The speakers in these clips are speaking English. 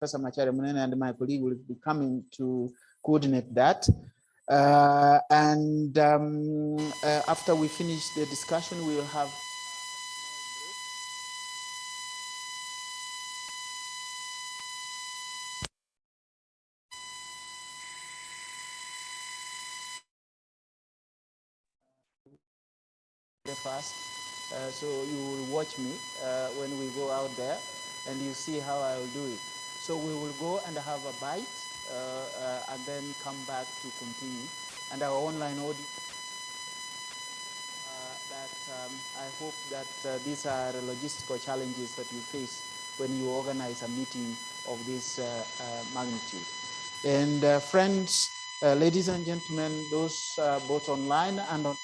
Professor Macharia Munene and my colleague will be coming to coordinate that. After we finish the discussion, we will have fast. So you will watch me when we go out there, and you see how I will do it. So we will go and have a bite, and then come back to continue. And our online audience, I hope that these are the logistical challenges that you face when you organize a meeting of this magnitude. And friends, ladies and gentlemen, those both online and on,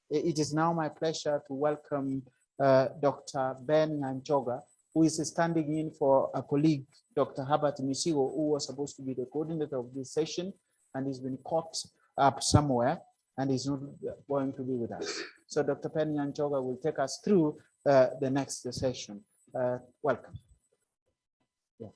it is now my pleasure to welcome Dr. Ben Nyanchoga, who is standing in for a colleague, Dr. Herbert Misigo, who was supposed to be the coordinator of this session, and he's been caught up somewhere and is not going to be with us. So Dr. Ben Nyanchoga will take us through the next session. Welcome. Yeah.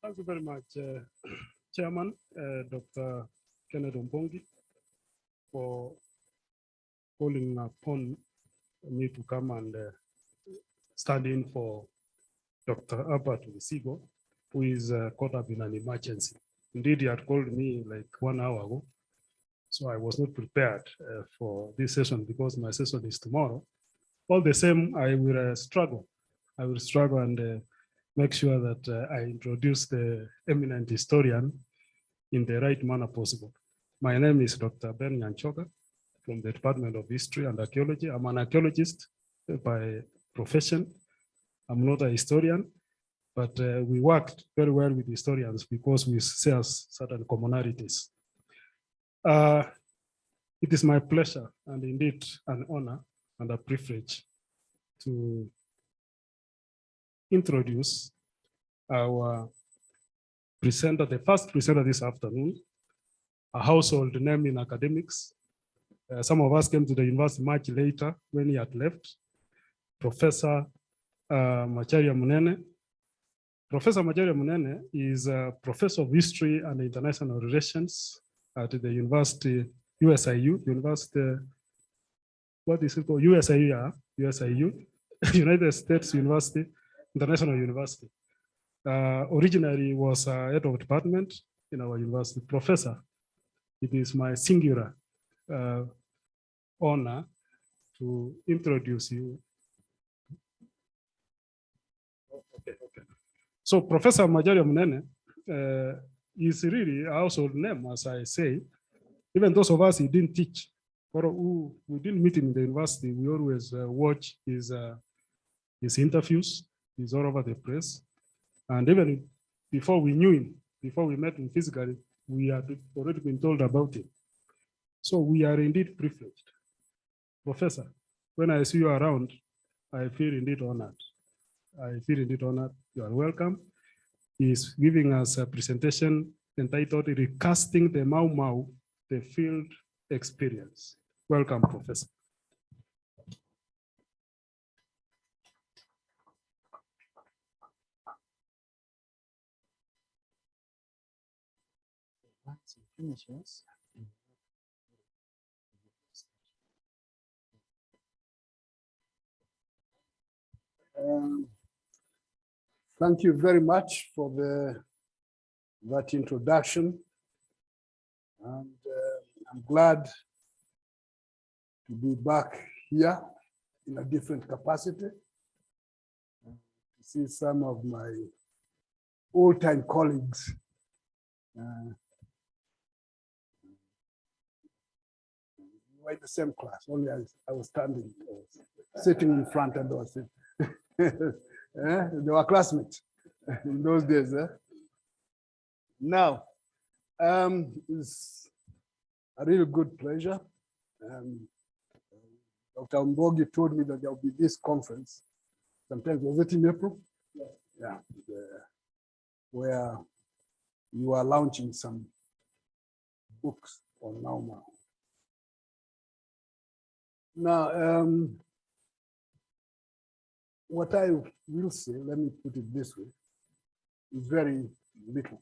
Thank you very much, Chairman, Dr. Kenneth Ombongi, for calling upon me to come and stand in for Dr. Albert Misigo, who is caught up in an emergency. Indeed, he had called me like 1 hour ago, so I was not prepared for this session because my session is tomorrow. All the same, I will struggle. I will struggle and make sure that I introduce the eminent historian in the right manner possible. My name is Dr. Ben Nyanchoga from the Department of History and Archaeology. I'm an archaeologist by profession. I'm not a historian, but we worked very well with historians because we share certain commonalities. It is my pleasure and indeed an honor and a privilege to introduce our presenter, the first presenter this afternoon, a household name in academics. Some of us came to the university much later when he had left, Professor Macharia Munene. Professor Macharia Munene is a professor of history and international relations at the university, USIU, what is it called? USIU, yeah, USIU, United States University, International University. Originally was head of department in our university. Professor, it is my singular honor to introduce you. Okay. So Professor Macharia Munene is really a household name, as I say. Even those of us he didn't teach, or who we didn't meet him in the university, we always watch his interviews. He's all over the press. And even before we knew him, before we met him physically, we had already been told about him. So we are indeed privileged. Professor, when I see you around, I feel indeed honored. I feel indeed honored. You are welcome. He's giving us a presentation entitled Recasting the Mau Mau, the Field Experience. Welcome, Professor. Finishes. Thank you very much for that introduction. And I'm glad to be back here in a different capacity. To see some of my old-time colleagues. We were in the same class, only I was standing, sitting in front and was they were classmates in those days. Now, it's a really good pleasure. Dr. Mbogi told me that there will be this conference. Sometimes, was it in April? Yeah, where you are launching some books on Mau Mau. Now, what I will say, let me put it this way, is very little.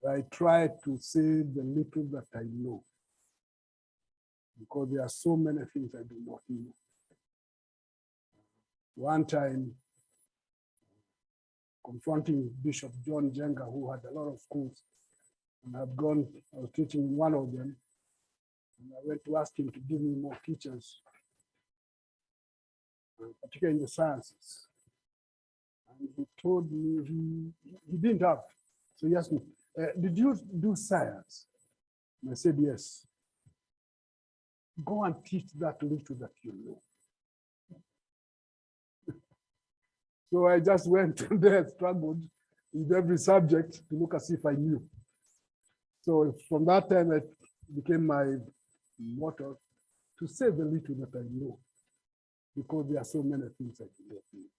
I try to say the little that I know, because there are so many things I do not know. One time, confronting Bishop John Jenga, who had a lot of schools, and I was teaching one of them, and I went to ask him to give me more teachers, particularly in the sciences. And he told me he didn't have. So he asked me, did you do science? And I said, yes. Go and teach that little that you know. So I just went there, struggled with every subject to look as if I knew. So from that time, it became my motto to say the little that I know, because there are so many things I do not know.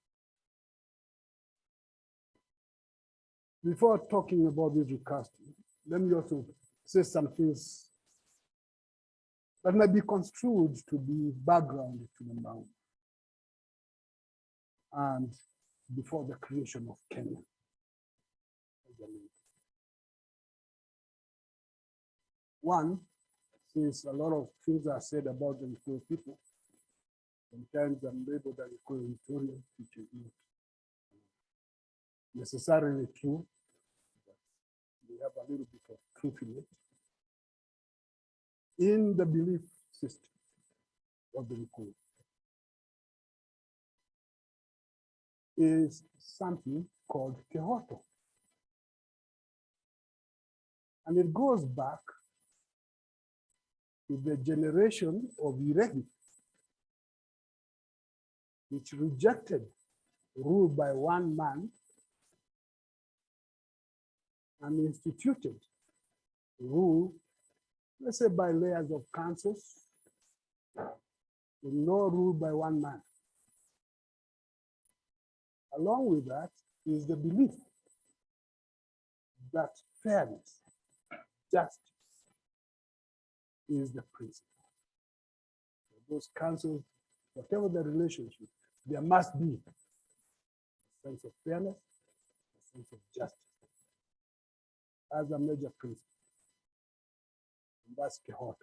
Before talking about this recasting, let me also say some things that might be construed to be background to the Mau and before the creation of Kenya. One, since a lot of things are said about the Kikuyu people, sometimes I'm labeled as a Historian, which is not necessarily true. We have a little bit of truth in it. In the belief system of the Kikuyu is something called Kehoto. And it goes back to the generation of Irehi, which rejected rule by one man and instituted rule, let's say by layers of councils, with no rule by one man. Along with that is the belief that fairness, justice is the principle. Those councils, whatever the relationship, there must be a sense of fairness, a sense of justice as a major principle. And that's Kehoto.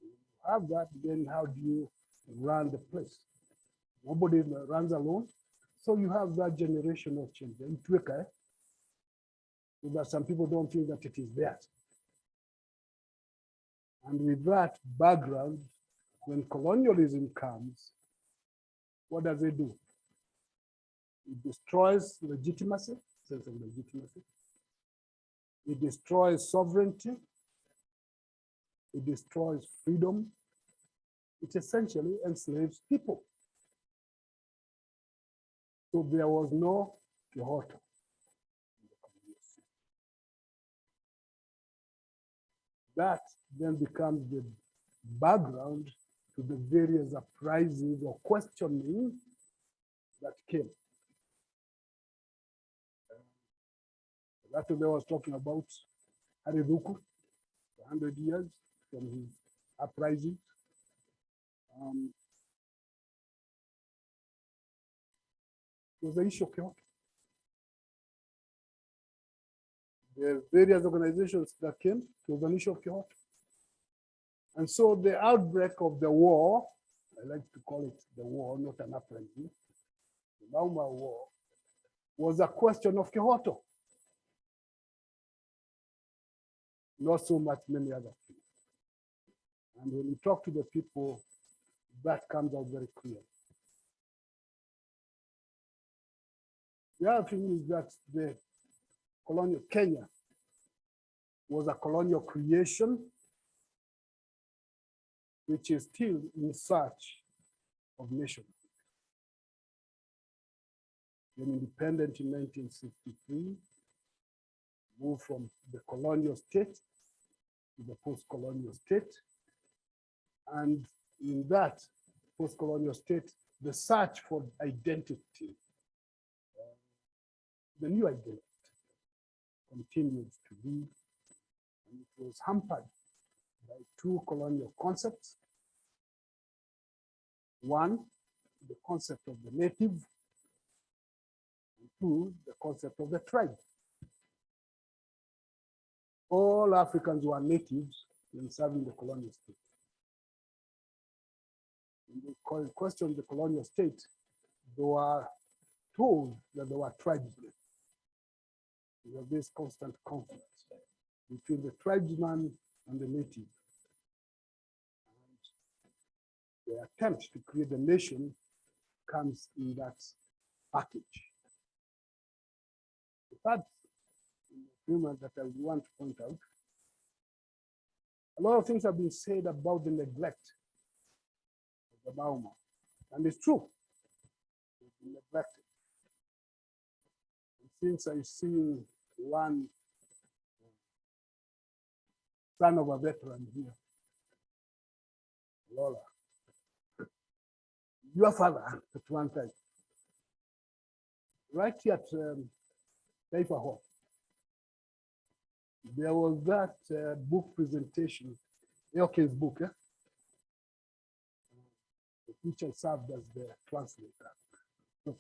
You have that, then how do you run the place? Nobody runs alone. So you have that generational change. And so that some people don't think that it is that. And with that background, when colonialism comes, what does it do? It destroys legitimacy, sense of legitimacy. It destroys sovereignty. It destroys freedom. It essentially enslaves people. So there was no Kehoto. That then becomes the background to the various uprisings or questioning that came. That today I was talking about Hariruku, 100 years from his uprising. It was the issue of Kehoto. The various organizations that came, it was an issue of Kehoto. And so the outbreak of the war, I like to call it the war, not an uprising, the Mauma War, was a question of Kehoto. Not so much many other things. And when you talk to the people, that comes out very clear. The other thing is that the colonial Kenya was a colonial creation, which is still in search of nationhood. When independent in 1963, moved from the colonial state to the post-colonial state. And in that post-colonial state, the search for identity, the new identity, continues to be, and it was hampered by two colonial concepts. One, the concept of the native, and two, the concept of the tribe. All Africans were natives when serving the colonial state. When they questioned the colonial state, they were told that they were tribesmen. There was this constant conflict between the tribesman and the native. And the attempt to create a nation comes in that package. The third agreement that I want to point out, a lot of things have been said about the neglect of the Mauma, and it's true, it's been neglected. And since I see one son of a veteran here, Lola, your father at one time, right here at Taifa Hall, there was that book presentation, Elke's book, which I served as the translator of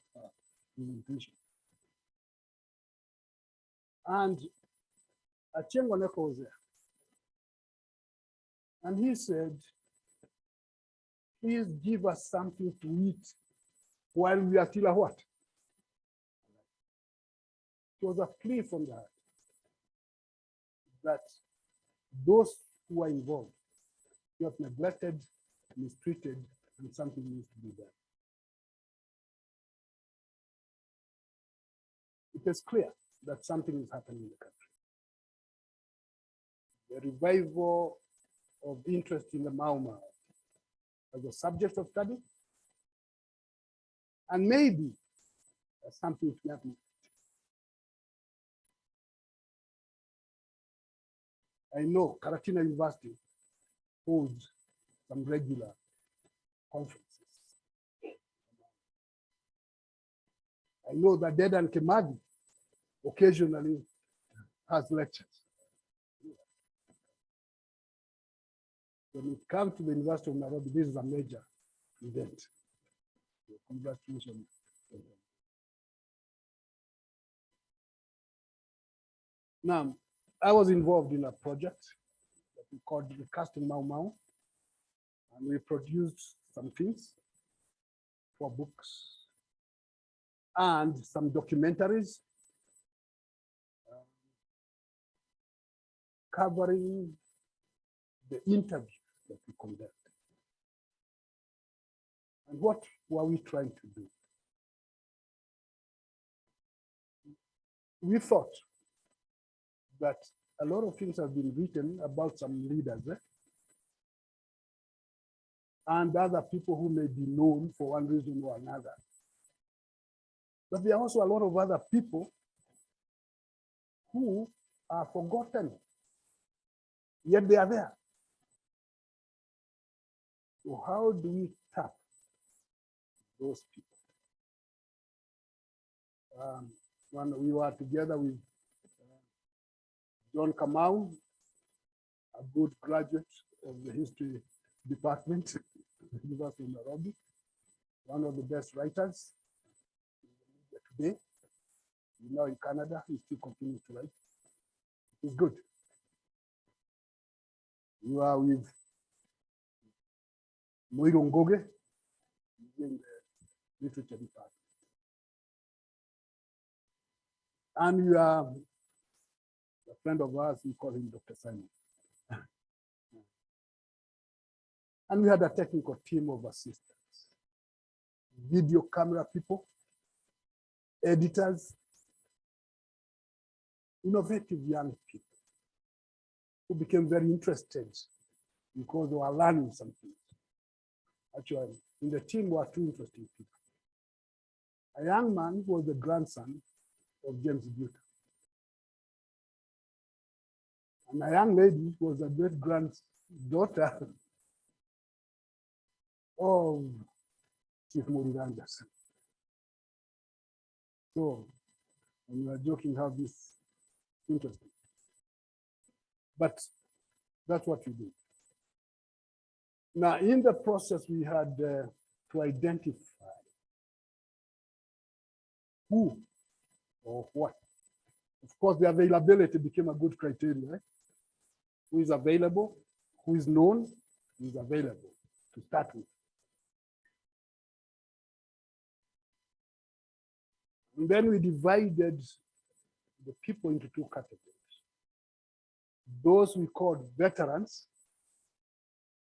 presentation. And Achengo Neko was there. And he said, please give us something to eat while we are still at what? It was a plea from the heart that those who are involved got neglected, mistreated, and something needs to be done. It is clear that something is happening in the country. The revival of interest in the Mauma as a subject of study, and maybe something to happen. I know Karatina University holds some regular conferences. I know that Dedan Kemagi occasionally has lectures. When it comes to the University of Nairobi, this is a major event. So congratulations. Now, I was involved in a project that we called the Casting Mau Mau, and we produced some things for books and some documentaries covering the interview that we conducted. And what were we trying to do? We thought that a lot of things have been written about some leaders and other people who may be known for one reason or another. But there are also a lot of other people who are forgotten, yet they are there. So how do we tap those people? When we were together with John Kamau, a good graduate of the history department at the University of Nairobi, one of the best writers today. Now in Canada, he still continues to write. It's good. You are with Moiro Ngoge in the literature department. And you are a friend of ours, we call him Dr. Simon. And we had a technical team of assistants, video camera people, editors, innovative young people who became very interested because they were learning something. Actually, in the team were two interesting people. A young man who was the grandson of James Buter. And a young lady who was a great-granddaughter of Chief Murray Anderson. So, and we are joking how this is interesting. But that's what we do. Now, in the process, we had to identify who or what. Of course, the availability became a good criteria. Right? Who is available, who is known, who is available to start with. And then we divided the people into two categories. Those we called veterans,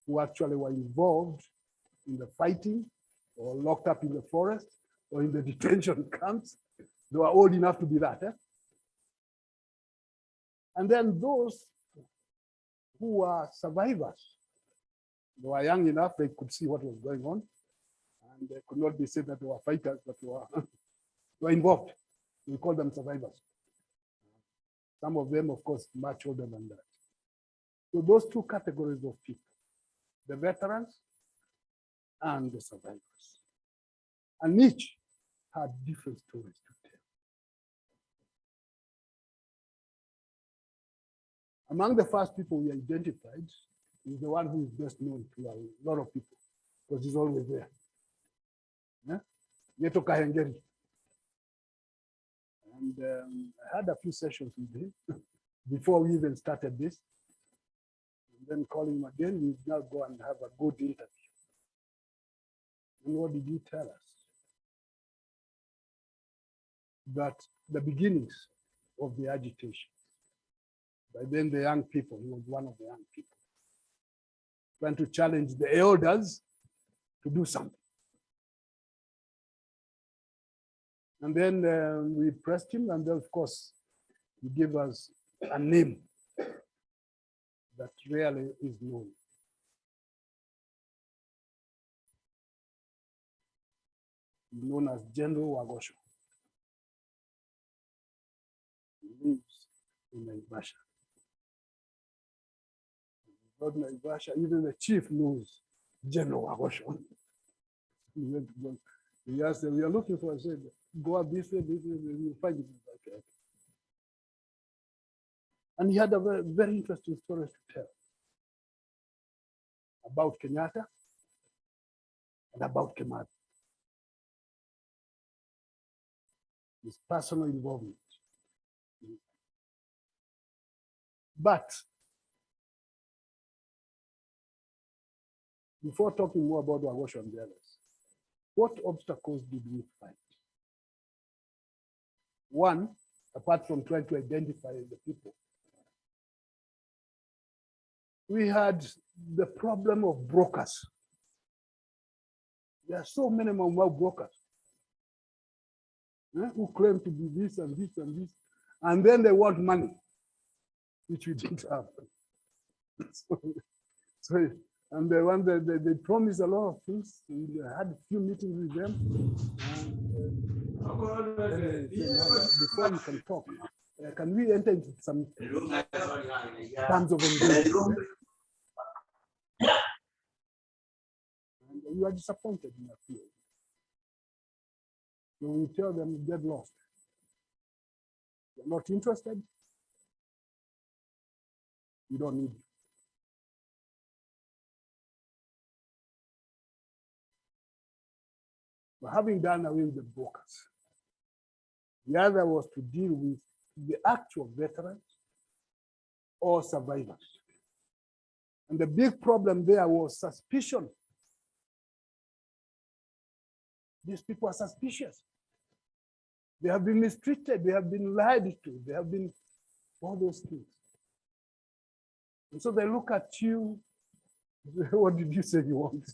who actually were involved in the fighting or locked up in the forest or in the detention camps. They were old enough to be that. And then those who were survivors, they were young enough, they could see what was going on. And they could not be said that they were fighters, but they were involved. We call them survivors. Some of them, of course, much older than that. So those two categories of people, the veterans and the survivors. And each had different stories to tell. Among the first people we identified is the one who is best known to a lot of people, because he's always there. Yeto Kahengeri. And I had a few sessions with him before we even started this. And then calling him again, we now go and have a good interview. And what did he tell us? That the beginnings of the agitation, by then the young people, he was one of the young people, trying to challenge the elders to do something. And then we pressed him, and then, of course, he gave us a name that really is known. Known as General Wagosho. He lives in Naivasha. Not Naivasha, even the chief knows General Wagosho. He asked them, we are looking for, I said, go up this way, you'll find it. Okay. And he had a very, very interesting story to tell about Kenyatta and about Kemari. His personal involvement. But before talking more about Wagosho and the others, what obstacles did we find? One, apart from trying to identify the people, we had the problem of brokers. There are so many Mau brokers who claim to be this and this and this, and then they want money, which we didn't have. And the one that they promised a lot of things. We had a few meetings with them. And before you can talk, can we enter into some terms of engagement? And you are disappointed in your field. So we tell them, get lost. You're not interested. You don't need it. But having done away with the brokers, the other was to deal with the actual veterans or survivors. And the big problem there was suspicion. These people are suspicious. They have been mistreated, they have been lied to, they have been all those things. And so they look at you, what did you say you want?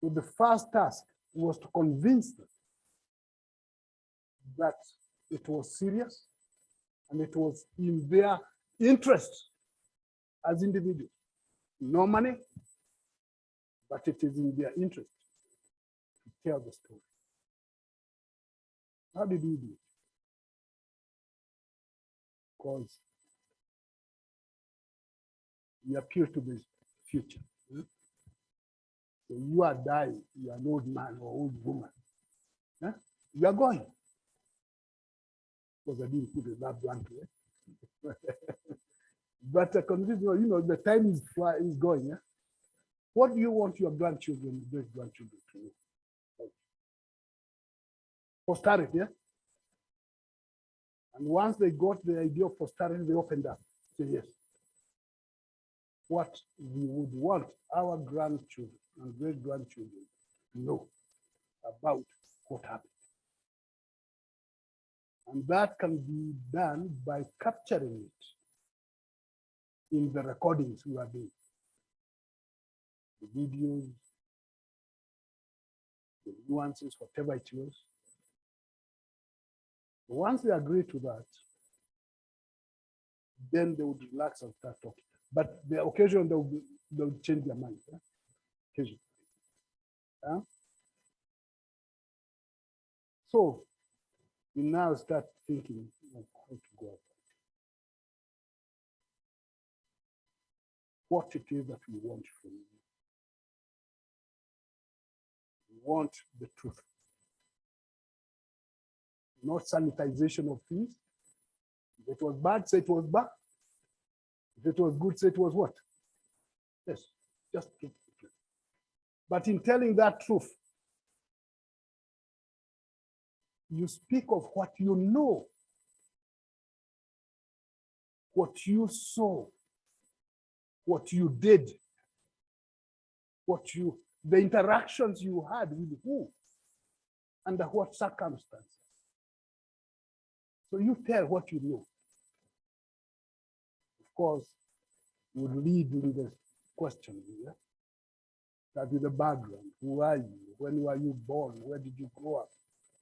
So the first task was to convince them that it was serious and it was in their interest as individuals. No money, but it is in their interest to tell the story. How did we do it? Because we appeal to the future. So you are dying, you are an old man or old woman. You are going. Because I didn't put it that bluntly. But the time is going. Yeah? What do you want your grandchildren, great grandchildren to know? Posterity, yeah? And once they got the idea of posterity, they opened up. Say yes. What we would want our grandchildren and great grandchildren to know about what happened. And that can be done by capturing it in the recordings we are doing. The videos, the nuances, whatever it was. Once they agree to that, then they would relax and start talking. But the occasion they'll change their mind. Yeah? Occasion. Yeah? So we now start thinking of how to go about what it is that we want from you. We want the truth. Not sanitization of things. If it was bad, say it was bad. If it was good, say it was what? Yes, just truth. But in telling that truth, you speak of what you know, what you saw, what you did, the interactions you had with who, under what circumstances. So you tell what you know. Of course, would lead in the question, yeah? That is the background. Who are you? When were you born? Where did you grow up?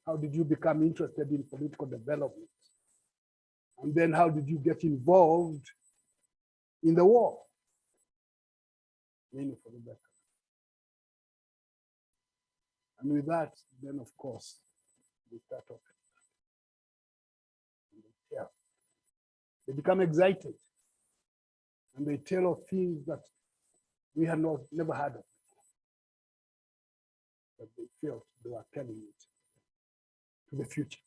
How did you become interested in political development? And then how did you get involved in the war? Mainly for the better. And with that, then of course, we start talking. Yeah. They become excited. And they tell of things that we had never heard of. But they felt they were telling it to the future.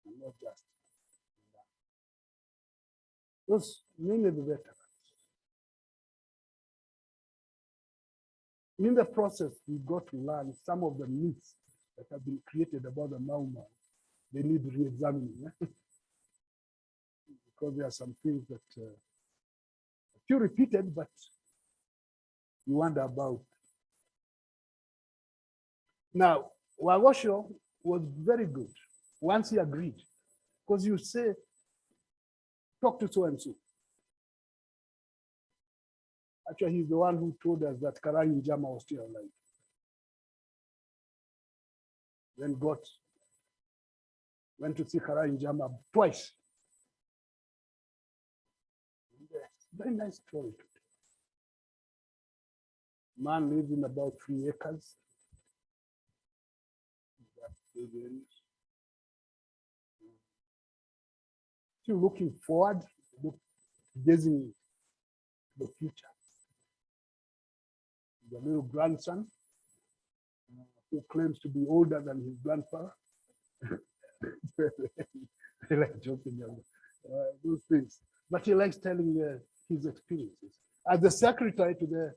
And not just that. Those mainly the veterans. In the process, we got to learn some of the myths that have been created about the Mau Mau. They need re-examining. Yeah? Because there are some things that you repeated, but you wonder about. Now, Wagosho was very good once he agreed, because you say, talk to so-and-so. Actually, he's the one who told us that Karai Njama was still alive. Then went to see Karai Njama twice. Very nice story. Man lives in about 3 acres. Still looking forward, gazing the future. The little grandson who claims to be older than his grandfather. They like joking those things, but he likes telling his experiences as the secretary to the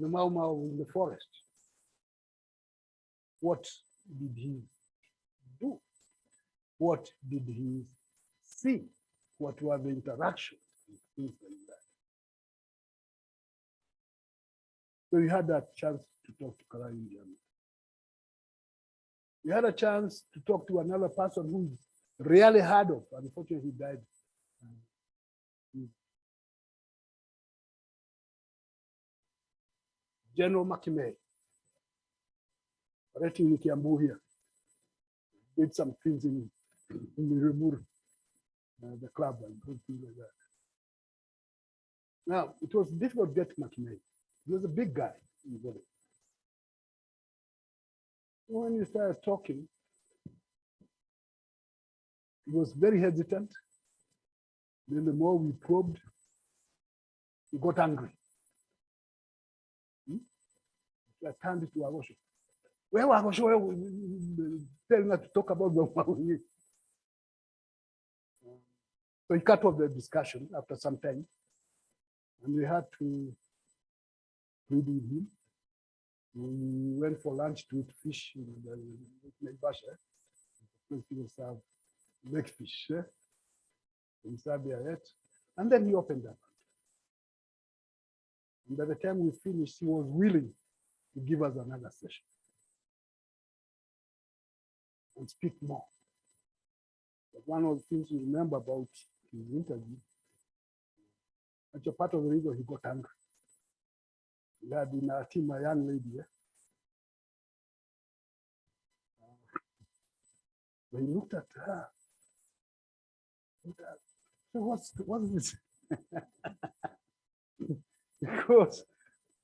Mau Mau in the forest. What did he do? What did he see? What were the interactions? Things like that. So we had that chance to talk to Karai Njama. We had a chance to talk to another person who is rarely heard of. Unfortunately, he died. General Macharia, operating in Kiambu here, did some things in Mirumuru, the club and things like that. Now, it was difficult to get Macharia. He was a big guy in the village. When you started talking, he was very hesitant. Then the more we probed, he got angry. I turned it to Wagosho. Where Wagosho telling us to talk about the So he cut off the discussion after some time, and we had to plead with him. We went for lunch to eat fish in the Naivasha. People serve lake fish. We served there, ate, and then he opened up. And by the time we finished, he was willing to give us another session and speak more. But one of the things we remember about his interview, at a part of the reason he got angry. We had in our team a young lady. When he looked at her, so what's this? Because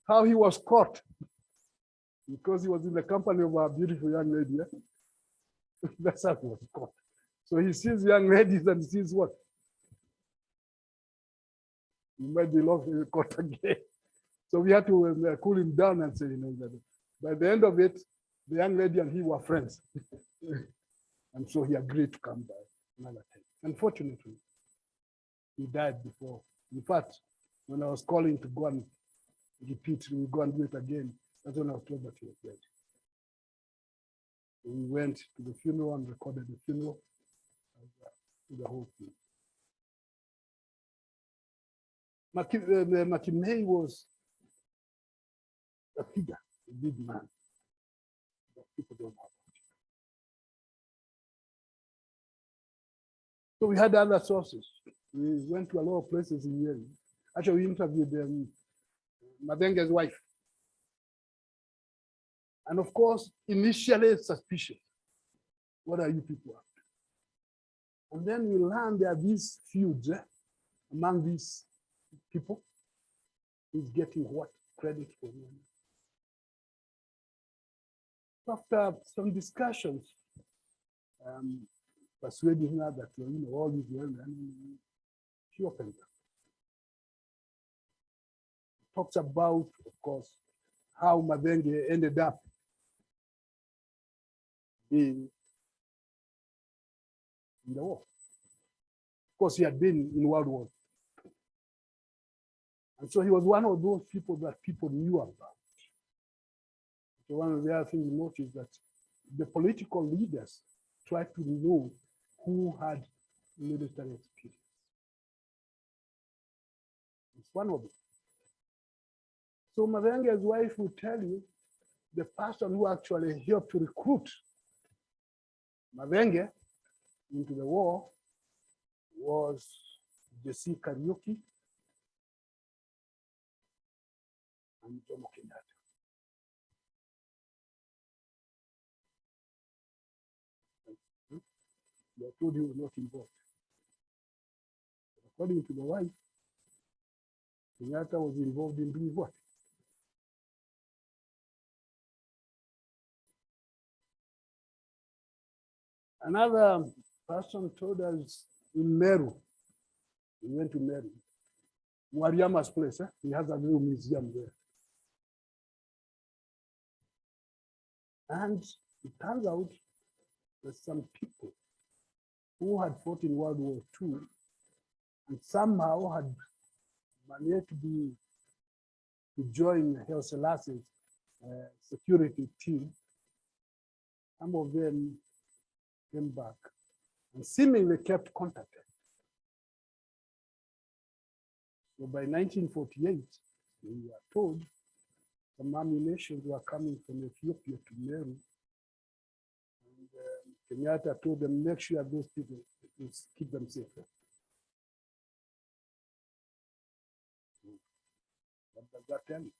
how he was caught, because he was in the company of a beautiful young lady. That's how he was caught. So he sees young ladies and sees what? He might be lost in the court again. So we had to cool him down and say, that by the end of it, the young lady and he were friends. And so he agreed to come back another time. Unfortunately, he died before. In fact, when I was calling to go and repeat, we go and do it again, that's when I was told that he was dead. We went to the funeral and recorded the funeral, the whole thing. Macharia was a figure, a big man that people don't know. So we had other sources. We went to a lot of places in Nyeri. Actually, we interviewed Mabenge's wife. And of course, initially suspicious. What are you people up to? And then we learned there are these feuds among these people. Who's getting what credit for them. After some discussions, persuading her that all is well, and she opened up. Talks about, of course, how Mabenge ended up in the war. Of course, he had been in World War. And so he was one of those people that people knew about. So one of the other things we noticed that the political leaders tried to know who had military experience. It's one of them. So Mabenge's wife will tell you the person who actually helped to recruit Mabenge into the war was Jesse Kariuki and Jomo Kenyatta. They told you not involved. According to the wife, Kenyatta was involved in doing what? Another person told us in Meru, we went to Meru, Wariama's place, he has a little museum there. And it turns out that some people who had fought in World War II and somehow had managed to join Haile Selassie's security team, some of them came back and seemingly kept contact. So by 1948, we were told some ammunitions were coming from Ethiopia to Meru. And Kenyatta told them, make sure those people keep them safe. What does that tell you?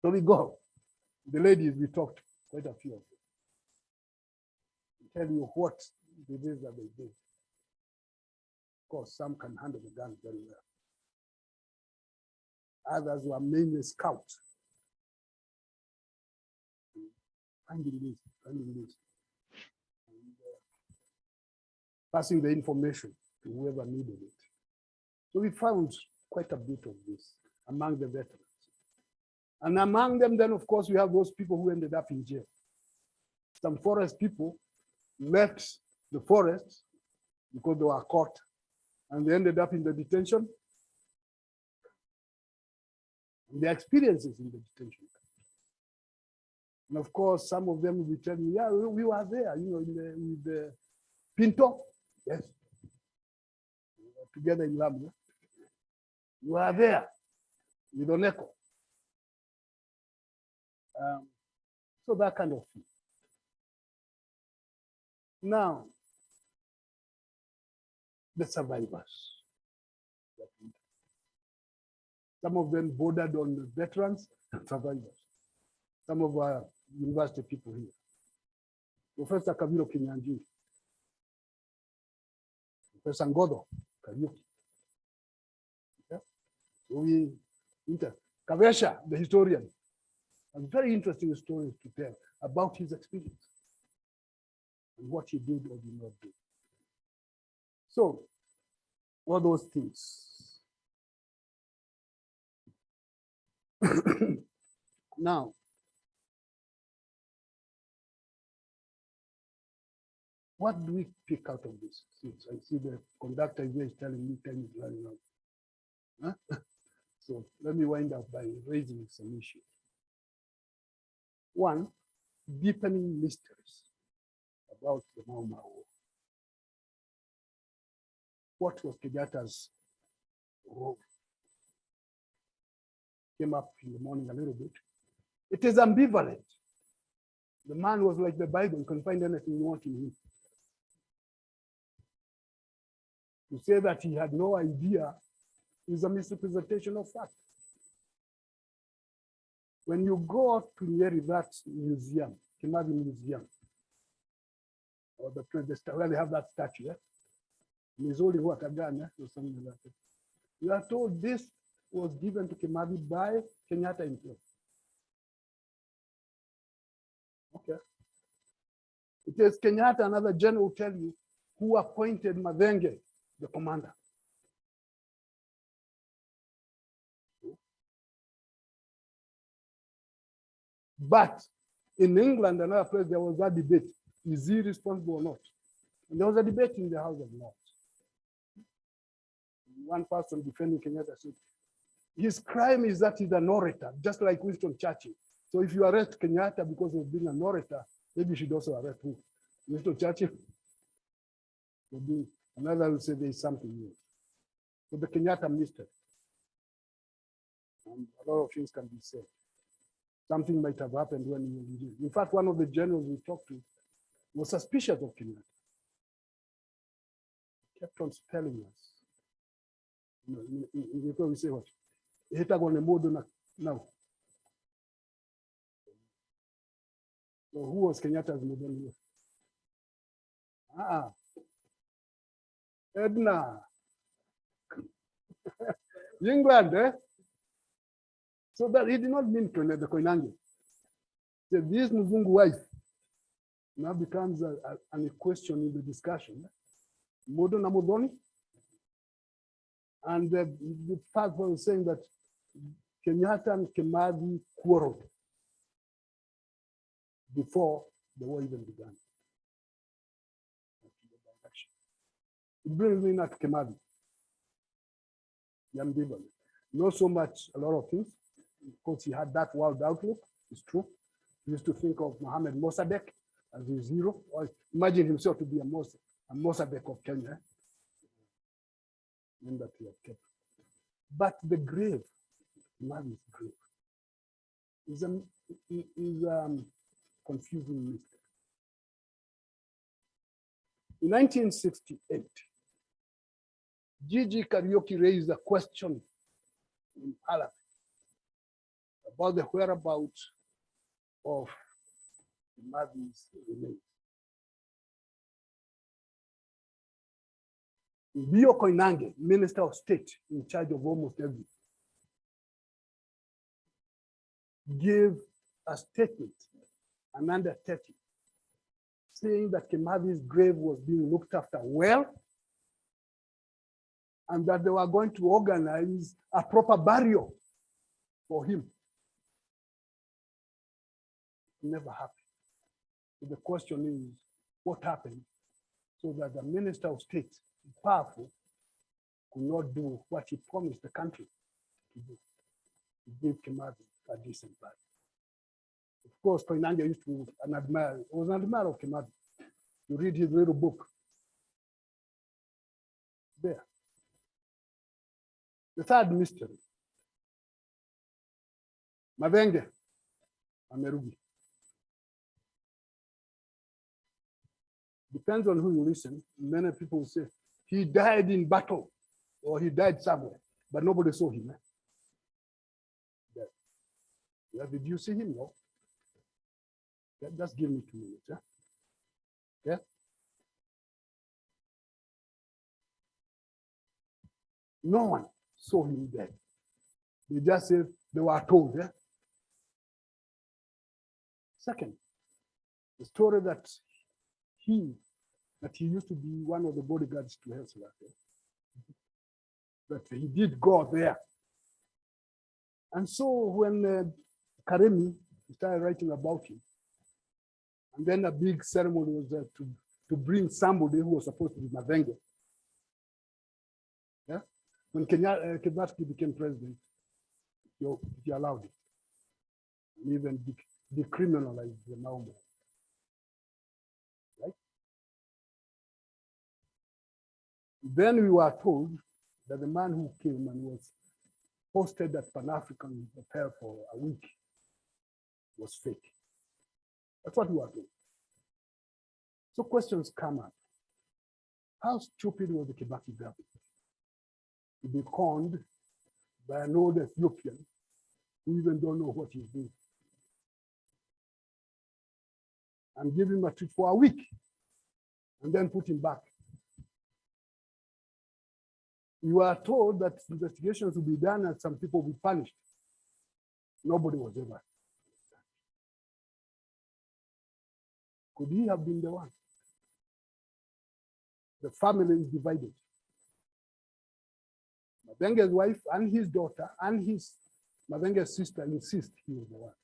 So we go. The ladies, we talked quite a few of them. Tell you what it is that they did. Of course, some can handle the gun very well. Others were mainly scouts. Finding this, and, passing the information to whoever needed it. So we found quite a bit of this among the veterans. And among them, then, of course, we have those people who ended up in jail. Some forest people left the forests because they were caught and they ended up in the detention. And their experiences in the detention. And of course, some of them will be telling me, yeah, we were there, you know, with the Pinto. Yes. We were together in Lamu. We were there with Oneko. So that kind of thing. Now, the survivors. Some of them bordered on the veterans and survivors. Some of our university people here. Professor Kaviro Kinyanji, Professor Ngodo Kariuki. Yeah. Kavesha, the historian, has very interesting stories to tell about his experience and what he did or did not do. So, all those things. Now, what do we pick out of this? Since I see the conductor here is telling me time is running out. Huh? So let me wind up by raising some issues. One, deepening mysteries about the Mau Mau War. What was Kenyatta's role? Came up in the morning a little bit. It is ambivalent. The man was like the Bible, you can find anything you want in him. To say that he had no idea is a misrepresentation of fact. When you go out to Nyeri, that museum, Kimathi Museum, or the where they have that statue, yeah? He's holding what, a gun, or something like that. You are told this was given to Kimathi by Kenyatta himself. Okay. It is Kenyatta, another general will tell you, who appointed Madenge, the commander. But in England, another place, there was that debate. Is he responsible or not? And there was a debate in the House of Lords. One person defending Kenyatta said, his crime is that he's an orator, just like Winston Churchill. So if you arrest Kenyatta because of being an orator, maybe you should also arrest who? Winston Churchill? Another will say there is something new. So the Kenyatta mystery. And a lot of things can be said. Something might have happened when he was in jail. In fact, one of the generals we talked to was suspicious of Kenyatta. He kept on telling us. You know, we say what? Now. So who was Kenyatta's model? Edna. England, eh? So that he did not mean to let the Koinange. So this Mzungu wife now becomes a question in the discussion. Modo na Modoni. And the fact was saying that Kenyatta and Kimathi quarreled before the war even began. It brings me not to Kimathi. Not so much a lot of things, because he had that wild outlook, it's true. He used to think of Mohammed Mossadegh as his hero, or imagine himself to be a Mossadegh of Kenya. And that he had kept. But the grave, Kimathi's grave, is confusing mystery. In 1968, Gigi Kariuki raised a question in Parliament about the whereabouts of Kimathi's remains. Bio Koinange, Minister of State in charge of almost everything, gave a statement, an undertaking, saying that Kimathi's grave was being looked after well, and that they were going to organize a proper burial for him. It never happened. So the question is, what happened so that the minister of state, powerful, could not do what he promised the country to do, to give Kimathi a decent life. Of course, Koinange used to was an admirer of Kimathi. You read his little book there. The third mystery, Mavenge, Amerugi. Depends on who you listen. Many people say he died in battle or he died somewhere, but nobody saw him. Yeah, did you see him? No. Yeah, just give me 2 minutes. Yeah? Yeah? No one saw him dead. They just said they were told. Yeah? Second, the story that he used to be one of the bodyguards to Helsingfors, that he did go there. And so when Karemi started writing about him, and then a big ceremony was to bring somebody who was supposed to be Mavenge. Yeah? When Kibaki became president, he allowed it. And even decriminalized the Mau. Right? Then we were told that the man who came and was posted at Pan-African Hotel for a week was fake. That's what we were told. So questions come up. How stupid was the Kibaki government to be conned by an old Ethiopian who even don't know what he's doing, and give him a treat for a week and then put him back? We were told that investigations will be done and some people will be punished. Nobody was ever. Could he have been the one? The family is divided. Mavenge's wife and his daughter and Mavenge's sister insist he was the one.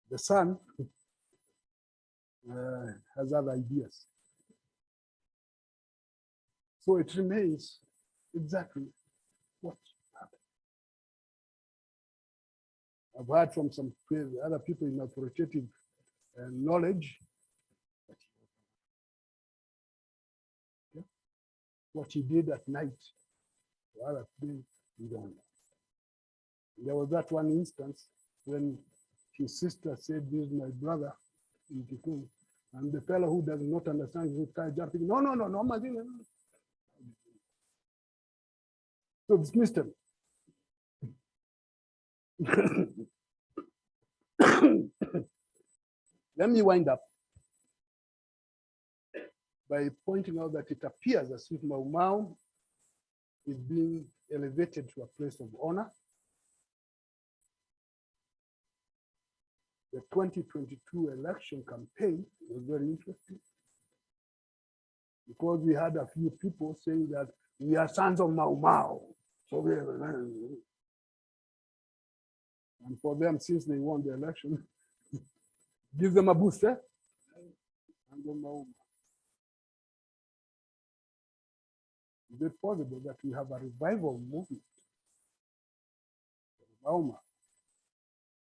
The son has other ideas. So it remains exactly what happened. I've heard from some other people in authoritative knowledge that what he did at night, the other day, we don't know. There was that one instance when his sister said, "This is my brother in Kikuyu," and the fellow who does not understand, he started jumping, no, so it's mystery. Let me wind up by pointing out that it appears as if Mau Mau is being elevated to a place of honor. The 2022 election campaign was very interesting because we had a few people saying that we are sons of Mau Mau. So and for them, since they won the election, give them a boost, eh? Is it possible that we have a revival movement?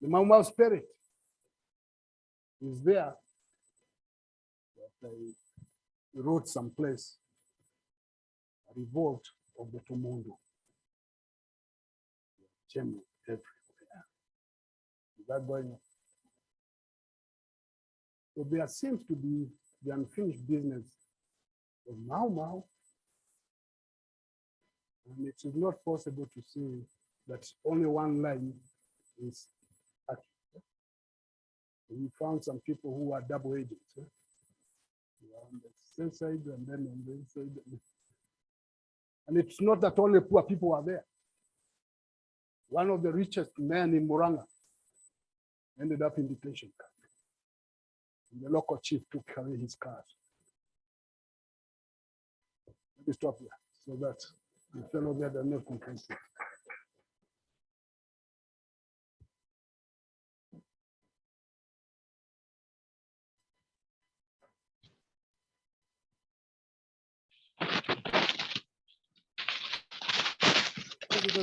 The Mau Mau spirit is there. But I wrote someplace, a revolt of the Tomondo. Everywhere. Is that going on? So there seems to be the unfinished business of Mau Mau. And it is not possible to say that only one line is accurate. We found some people who are double agents. On the same side and then on the inside. And it's not that only poor people are there. One of the richest men in Muranga ended up in detention camp. And the local chief took away his cars. Let me stop here so that the fellow there does not complain.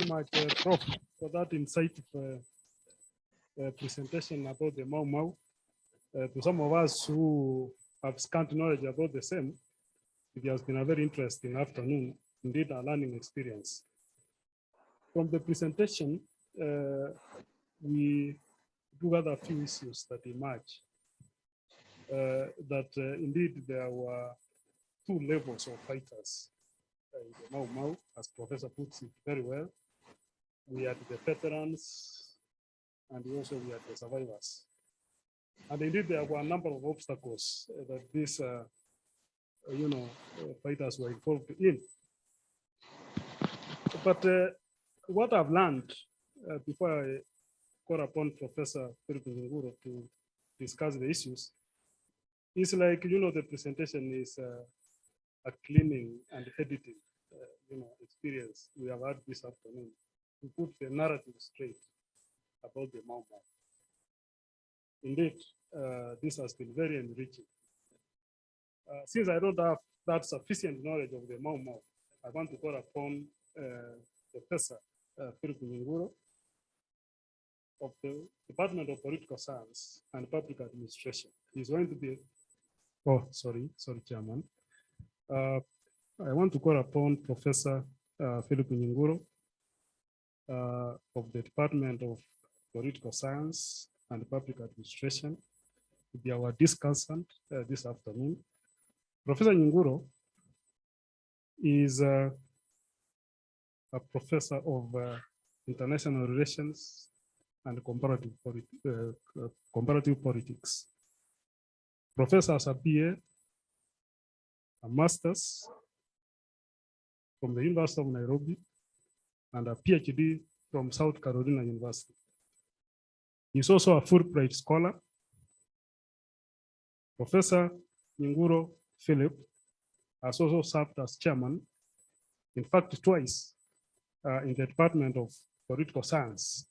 very much, Prof, for that insightful presentation about the Mau Mau. To some of us who have scant knowledge about the same, it has been a very interesting afternoon, indeed a learning experience. From the presentation, we do have a few issues that emerge. Indeed there were two levels of fighters in the Mau Mau, as Professor puts it very well. We had the veterans and also we had the survivors. And indeed there were a number of obstacles that these fighters were involved in. But what I've learned before I call upon Professor Philip Nguro to discuss the issues is like, the presentation is a cleaning and editing, experience we have had this afternoon to put the narrative straight about the Mau Mau. Indeed, this has been very enriching. Since I don't have that sufficient knowledge of the Mau Mau, I want to call upon Professor Philip Nguro of the Department of Political Science and Public Administration. He's going to be, sorry, Chairman. I want to call upon Professor Philip Nguro of the Department of Political Science and Public Administration to be our discussant this afternoon. Professor Nguro is a professor of international relations and comparative politics. Professor has a BA, a master's from the University of Nairobi, and a PhD from South Carolina University. He's also a Fulbright scholar. Professor Nguro Philip has also served as chairman, in fact, twice in the Department of Political Science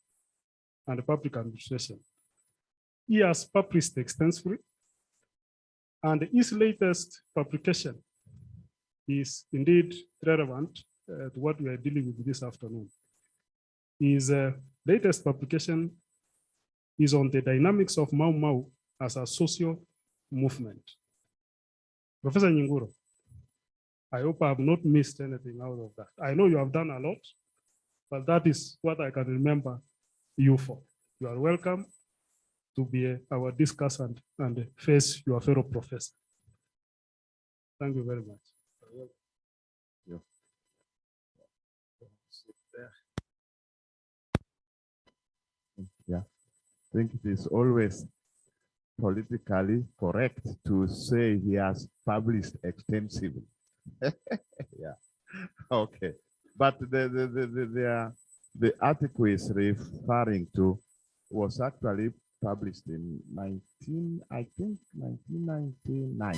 and Public Administration. He has published extensively, and his latest publication is indeed relevant to what we are dealing with this afternoon. His latest publication is on the dynamics of Mau Mau as a social movement. Professor Nguro, I hope I have not missed anything out of that. I know you have done a lot, but that is what I can remember you for. You are welcome to be our discussant and face your fellow professor. Thank you very much. Yeah, I think it is always politically correct to say he has published extensively. Yeah, okay. But the article is referring to was actually published in 1999.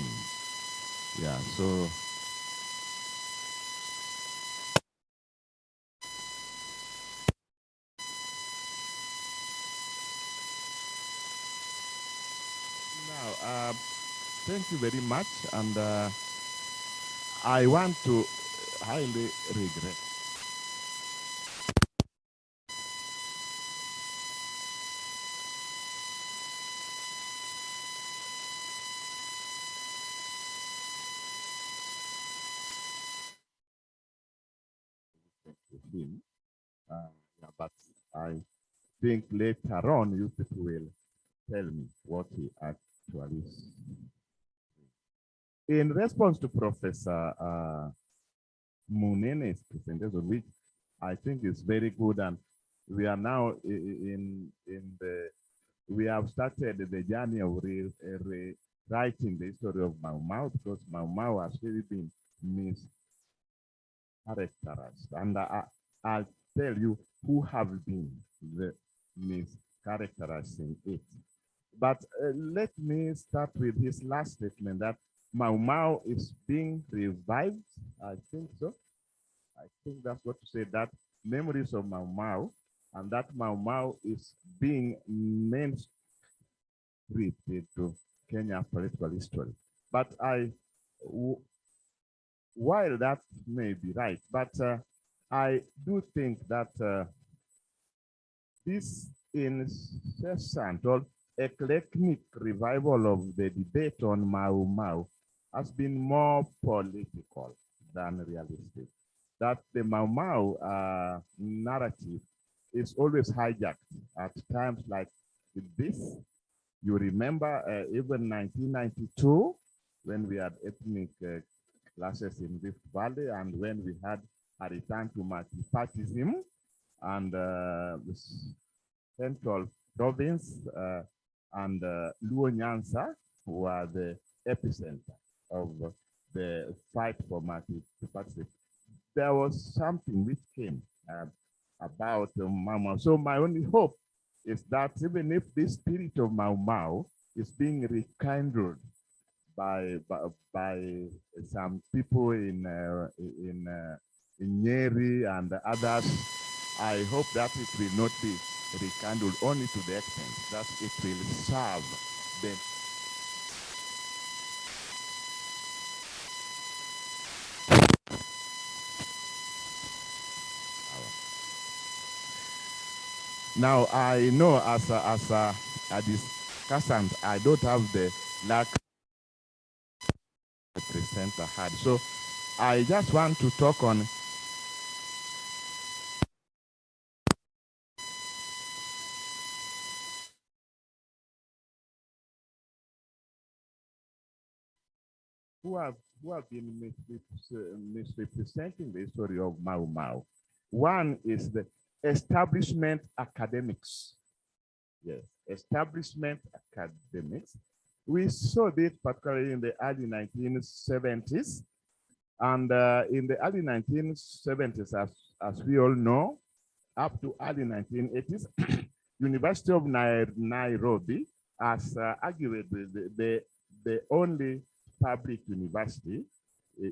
Yeah, so now, thank you very much, and I want to highly regret. Him, yeah, but I think later on you people will tell me what he actually is. In response to Professor Munene's presentation, which I think is very good, and we are now we have started the journey of rewriting the history of Mau Mau, because Mau Mau has really been mischaracterized, and I'll tell you who have been the mischaracterizing it. But let me start with his last statement that Mau Mau is being revived. I think so. I think that's what to say, that memories of Mau Mau, and that Mau Mau is being mainstreamed into Kenya political history. But while that may be right, but I do think that this incessant or eclectic revival of the debate on Mau Mau has been more political than realistic. That the Mau Mau narrative is always hijacked at times like this. You remember even 1992 when we had ethnic classes in Rift Valley and when we had a return to multipartyism and the central province and Luo Nyanza were the epicenter of the fight for multipartyism. There was something which came about Mau Mau. So my only hope is that even if this spirit of Mau Mau is being rekindled by some people in Nyeri and others, I hope that it will not be rekindled only to the extent that it will serve the Now I know as a discussant, I don't have the luck the presenter had. So I just want to talk on who have been misrepresenting the history of Mau Mau. One is the establishment academics. Yes, establishment academics. We saw this particularly in the early 1970s. And in the early 1970s, as we all know, up to early 1980s, University of Nairobi, as arguably the only public university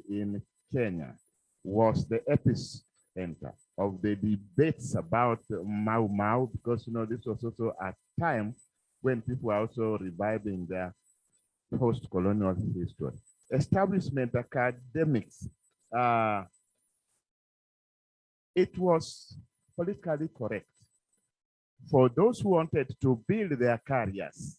in Kenya, was the epicenter of the debates about Mau Mau, because this was also a time when people were also reviving their post-colonial history. Establishment academics, it was politically correct for those who wanted to build their careers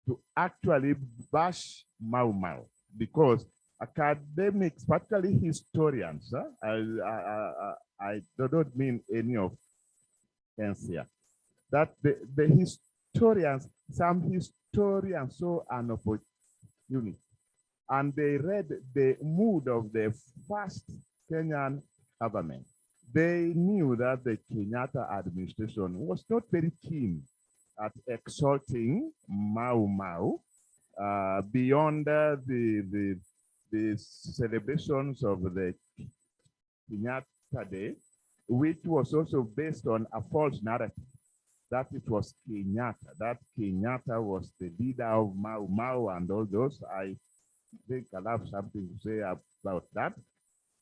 to actually bash Mau Mau, because academics, particularly historians, I don't mean any offense here, that the historians, some historians saw an opportunity and they read the mood of the first Kenyan government. They knew that the Kenyatta administration was not very keen at exalting Mau Mau beyond the celebrations of the Kenyatta Day, which was also based on a false narrative that it was Kenyatta, that Kenyatta was the leader of Mau Mau and all those. I think I'll have something to say about that.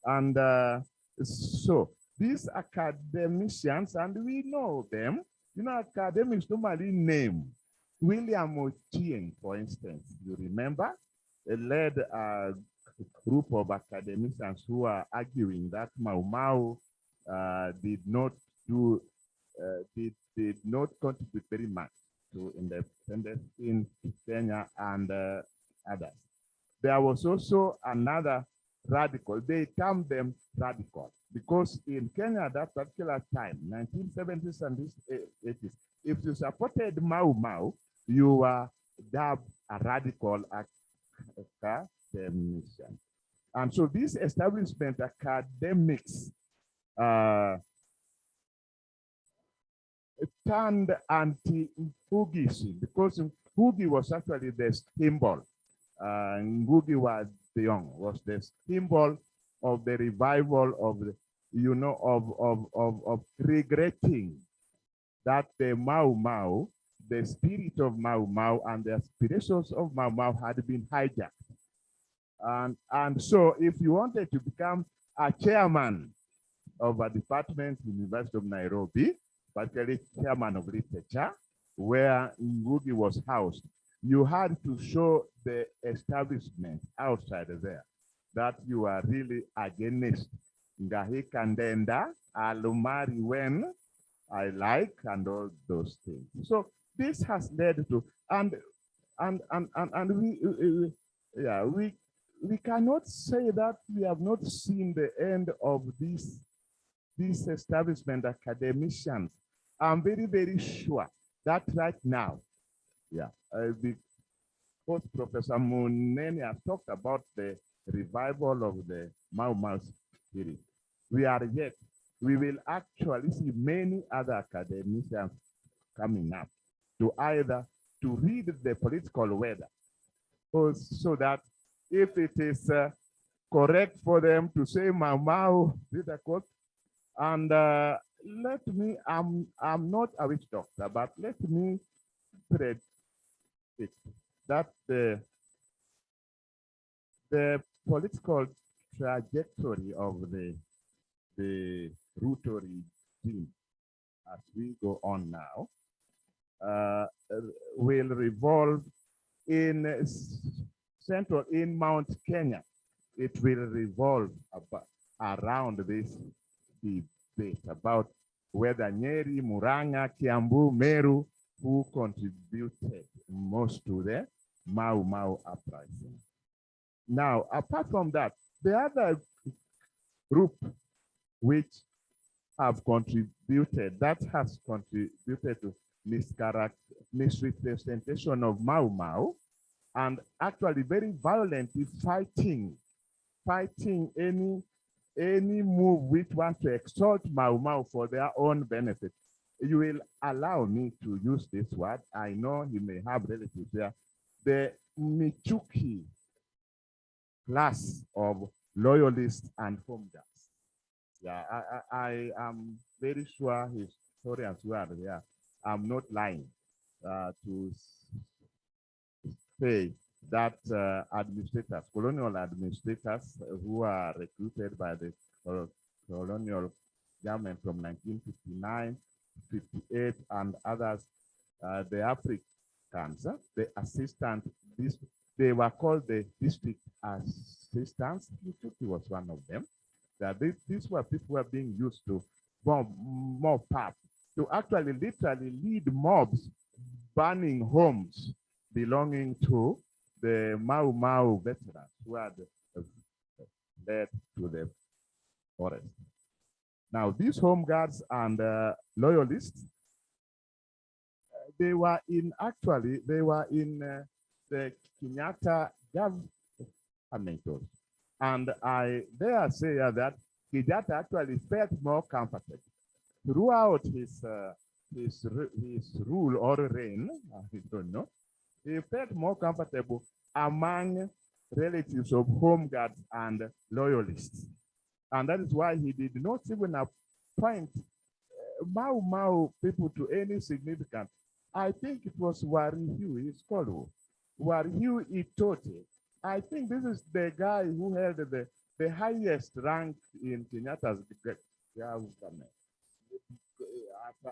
And so these academicians, and we know them, academics normally name William Ochieng, for instance. You remember? He led a group of academicians who are arguing that Mau Mau did not contribute very much to independence in Kenya and others. There was also another radical. They termed them radical because in Kenya at that particular time, 1970s and 80s, if you supported Mau Mau, you were dubbed a radical academician. And so these establishment academics turned anti-Ngugi, because Ngugi was actually the symbol. Ngugi wa Thiong'o was the symbol of the revival of the, of regretting that the Mau Mau, the spirit of Mau Mau and the aspirations of Mau Mau had been hijacked. And so if you wanted to become a chairman of a department in the University of Nairobi, particularly chairman of literature, where Ngugi was housed, you had to show the establishment outside there that you are really against ngahika ndenda, I'll marry when I like, and all those things. So this has led to, and yeah, we cannot say that we have not seen the end of these establishment academicians. I'm very, very sure that right now, yeah, both Professor Munene has talked about the revival of the Mau Mau spirit. We will actually see many other academicians coming up to either to read the political weather, or so that if it is correct for them to say Mau Mau, and let me, I'm not a witch doctor, but let me predict that the political trajectory of the Ruto regime as we go on now will revolve in central, in Mount Kenya. It will revolve around this debate about whether Nyeri, Muranga, Kiambu, Meru, who contributed most to the Mau Mau uprising. Now, apart from that, the other group which have contributed, that has contributed to misrepresentation of Mau Mau, and actually very violently fighting any move which wants to exalt Mau Mau for their own benefit. You will allow me to use this word. I know he may have relatives there. The Michuki class of loyalists and home guards. Yeah, I am very sure historians who are there. I'm not lying to say that administrators, colonial administrators who are recruited by the colonial government from 1959, 58, and others, the Africans, the assistant, they were called the district assistants. He was one of them. That these were people who were being used to mob up, to actually literally lead mobs, burning homes belonging to the Mau Mau veterans who had led to the forest. Now, these home guards and loyalists, they were in the Kenyatta government. And I dare say that Kenyatta actually felt more comfortable throughout his rule or reign. I don't know. He felt more comfortable among relatives of home guards and loyalists. And that is why he did not even appoint Mau Mau people to any significance. I think it was Warihu, he's called Warihu Itote. I think this is the guy who held the highest rank in Kenyatta's government,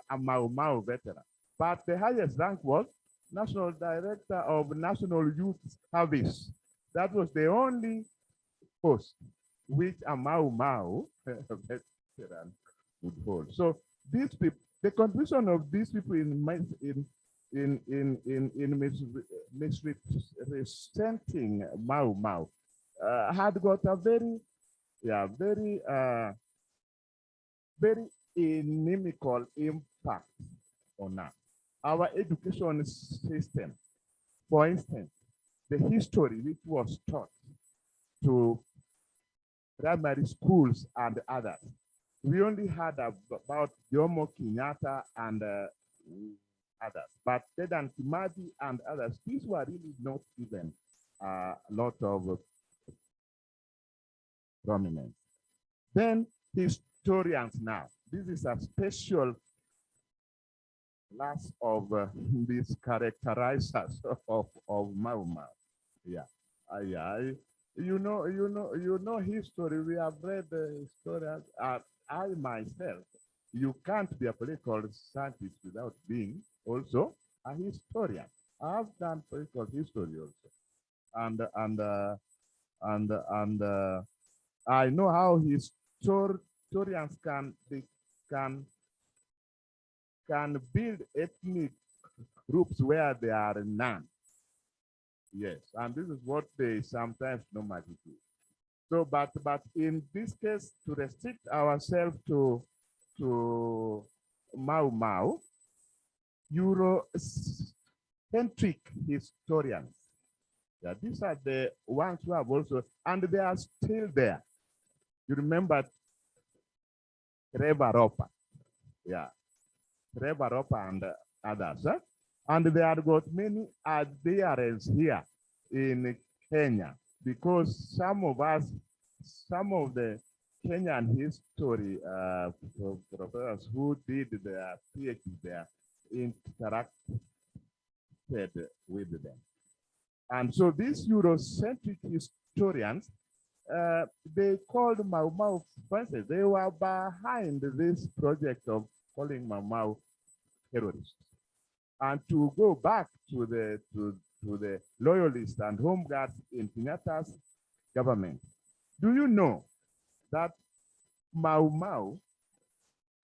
a Mau Mau veteran. But the highest rank was National Director of National Youth Service. That was the only post which a Mau Mau veteran would hold. So these people, the contribution of these people in misrepresenting Mau Mau had got a very inimical impact on us. Our education system, for instance, the history which was taught to primary schools and others, we only had about Jomo Kenyatta and others, but Dedan Kimathi and others, these were really not given a lot of prominence. Then historians now, this is a special class of these characterizers of Mau Mau. Yeah, you know history. We have read the historians. I myself, you can't be a political scientist without being also a historian. I've done political history also, and I know how historians can build ethnic groups where there are none. Yes, and this is what they sometimes normally do. So, but in this case, to restrict ourselves to Mau Mau, Eurocentric historians. Yeah, these are the ones who have also, and they are still there. You remember Trevor Roper, yeah, Trevor Roper and others, huh? And they have got many adherents here in Kenya because some of the Kenyan history professors who did their PhD there interacted with them. And so these Eurocentric historians, they called Mau Mau, they were behind this project of calling Mau Mau terrorists. And to go back to the loyalists and home guards in Kenyatta's government, do you know that Mau Mau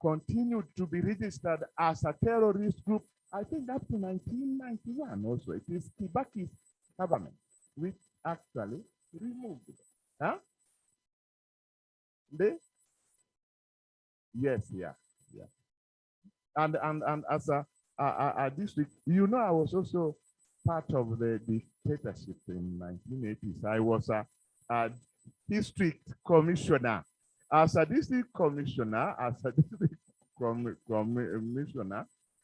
continued to be registered as a terrorist group, I think up to 1991 also. It is Kibaki's government which actually removed it. Huh? Yes, yeah. And as a district, you know, I was also part of the dictatorship in 1980s. I was a district commissioner. As a district commissioner,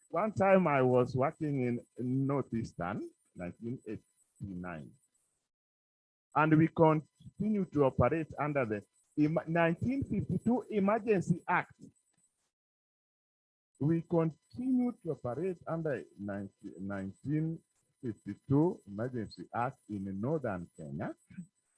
one time I was working in Northeastern, 1989. And we continued to operate under the 1952 Emergency Act. We continued to operate under 1952 Emergency Act in northern Kenya.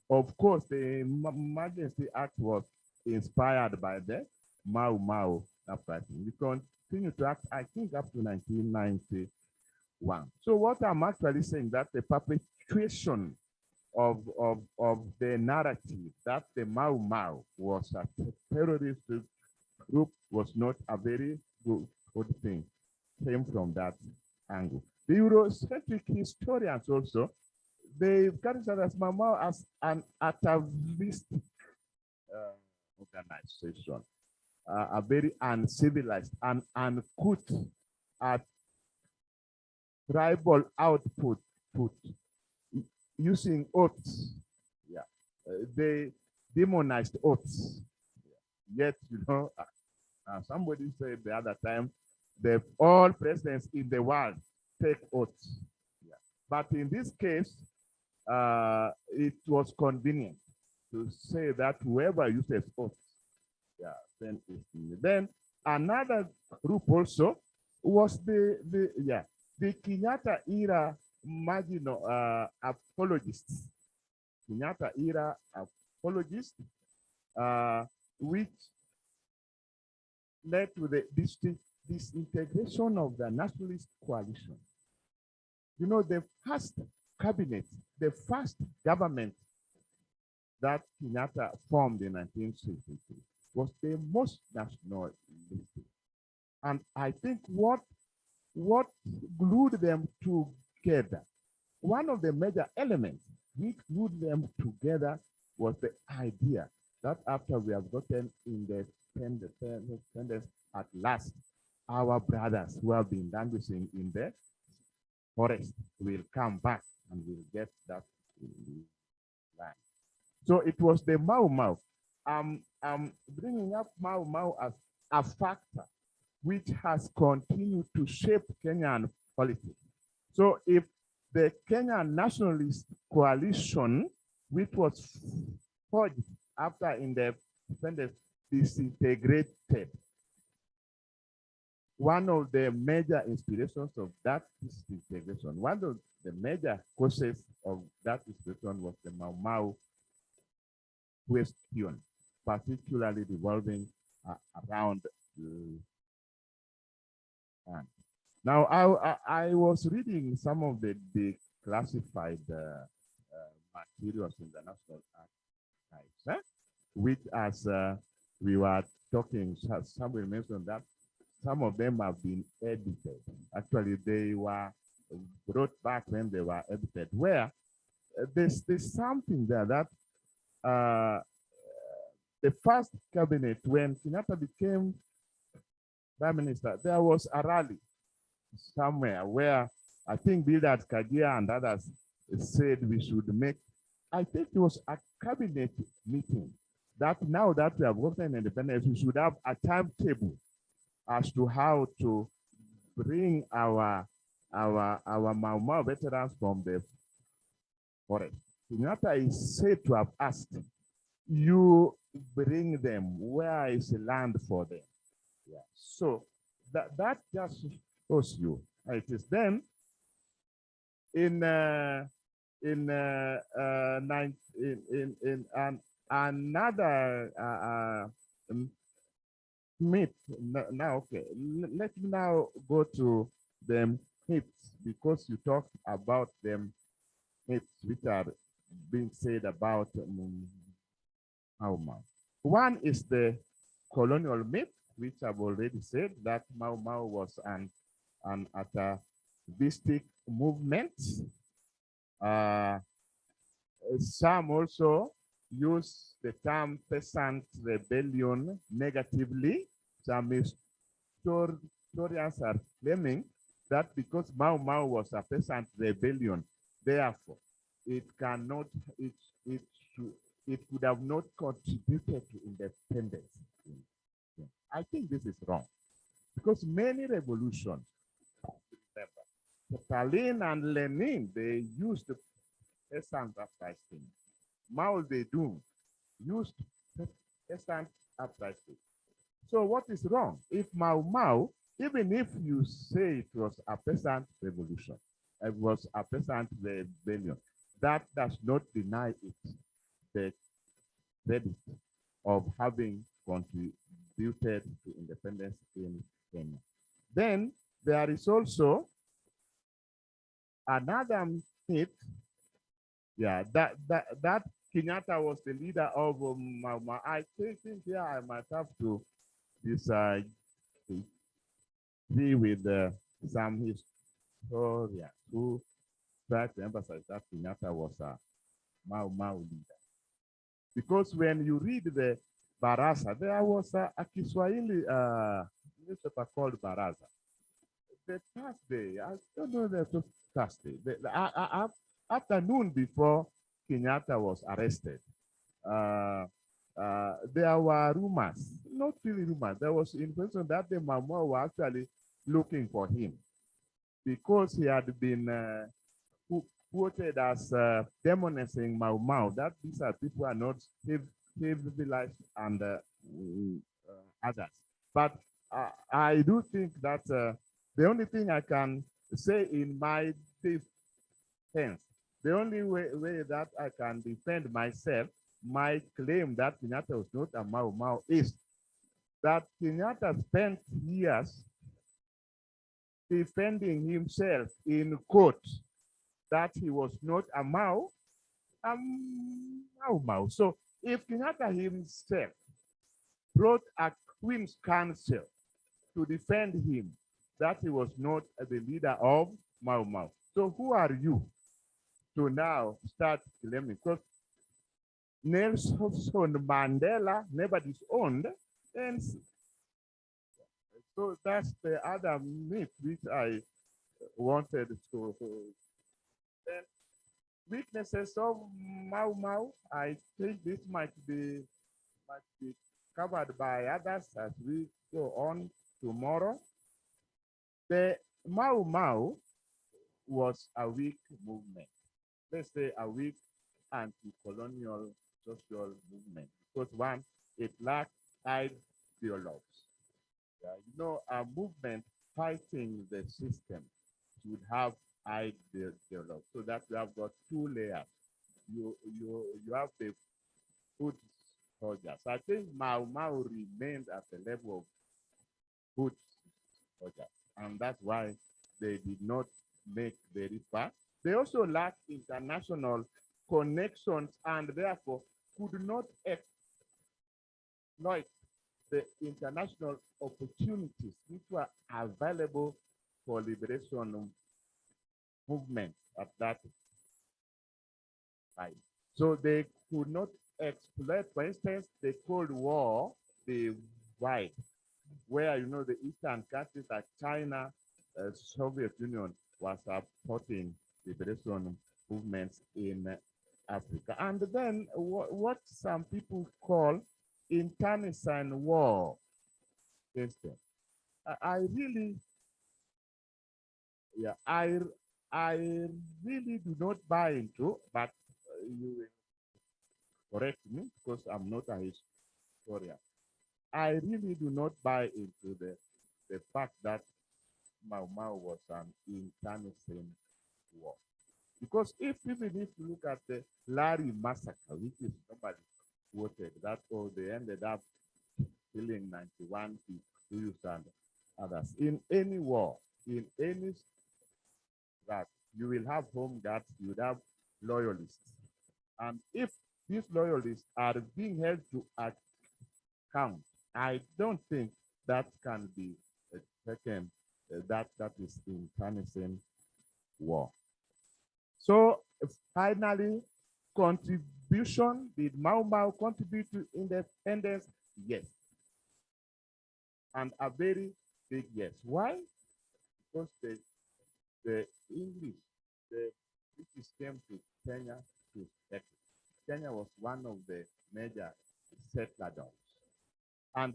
Of course, the Emergency Act was inspired by the Mau Mau uprising. We continued to act, I think, up to 1991. So what I'm actually saying that the perpetuation of the narrative that the Mau Mau was a terrorist group was not a very good thing, came from that angle. The Eurocentric historians also, they characterize Mau Mau as an atavistic organization, a very uncivilized and uncouth tribal output using oaths. Yeah, they demonized oaths. Yet, you know, somebody said the other time that all presidents in the world take oaths. Yeah. But in this case, it was convenient to say that whoever uses oaths, yeah, then another group also was the Kenyatta era marginal apologists. Kenyatta era apologists, which led to the disintegration of the nationalist coalition. You know, the first cabinet, the first government that Kenyatta formed in 1963 was the most nationalistic. And I think what glued them together, one of the major elements which glued them together was the idea that after we have gotten independence at last, our brothers who have been languishing in the forest will come back and will get that land. So it was the Mau Mau. Bringing up Mau Mau as a factor which has continued to shape Kenyan politics. So if the Kenyan Nationalist Coalition, which was forged after independence, disintegrated, one of the major inspirations of that disintegration, one of the major causes of that disintegration was the Mau Mau question, particularly revolving around land. Now, I was reading some of the classified materials in the National Archives, which has we were talking, somebody mentioned that some of them have been edited. Actually, they were brought back when they were edited, where there's something there that the first cabinet, when Kenyatta became prime minister, there was a rally somewhere where I think Bildad Kadia and others said we should make, I think it was a cabinet meeting, that now that we have gotten independence, we should have a timetable as to how to bring our Mau Mau veterans from the forest. Kenyatta is said to have asked, you bring them, where is the land for them? Yeah. So that just shows you how it is. Then in another myth. Now, okay, let me now go to the myths, because you talked about them myths which are being said about Mau Mau. One is the colonial myth, which I've already said, that Mau Mau was an atavistic movement. Some also use the term peasant rebellion negatively. Some historians are claiming that because Mau Mau was a peasant rebellion, therefore it could have not contributed to independence. I think this is wrong, because many revolutions, Stalin and Lenin, they used peasant uprising. Mao Zedong used peasant uprising. So what is wrong? If Mau Mau, even if you say it was a peasant revolution, it was a peasant rebellion, that does not deny it the credit of having contributed to independence in Kenya. Then there is also another myth, yeah, that Kenyatta was the leader of Mau Mau. I think here I might have to disagree with some historians who try to emphasize that Kenyatta was a Mau Mau leader. Because when you read the Baraza, there was a Kiswahili newspaper called Baraza. The Thursday, I don't know the Thursday, the afternoon before Kenyatta was arrested, there were rumors, not really rumors, there was information that the Mau Mau were actually looking for him because he had been quoted as demonizing Mau Mau, that these are people who are not civilized and others. But I do think that the only thing I can say in my defense, the only way that I can defend myself, my claim that Kenyatta was not a Mau Mau, is that Kenyatta spent years defending himself in court that he was not a Mau Mau. So if Kenyatta himself brought a Queen's Council to defend him, that he was not the leader of Mau Mau. So who are you to now start claiming? Because Nelson Mandela never disowned, and so that's the other myth which I wanted to. And weaknesses of Mau Mau, I think this might be covered by others as we go on tomorrow. The Mau Mau was a weak movement. Let's say a weak anti-colonial social movement. Because one, it lacked ideologues. You know, a movement fighting the system should have ideologues. So that we have got two layers. You have the foot soldiers. I think Mau Mau remained at the level of foot soldiers, and that's why they did not make very far. They also lacked international connections and therefore could not exploit the international opportunities which were available for liberation movement at that time. So they could not exploit, for instance, the Cold War, the wide, where the eastern countries like China, Soviet Union was supporting liberation movements in Africa. And then what some people call internecine war instead. I really really do not buy into, but you will correct me because I'm not a historian. I really do not buy into the fact that Mau Mau was an internecine war. Because even if you look at the Lari massacre, which is normally quoted, that they ended up killing 91 people and others. In any war, in any that you will have home guards, you will have loyalists. And if these loyalists are being held to account, I don't think that can be taken, that is internecine war. So finally, contribution, did Mau Mau contribute to independence? Yes. And a very big yes. Why? Because the English, the British came to Kenya to settle. Kenya was one of the major settlers. And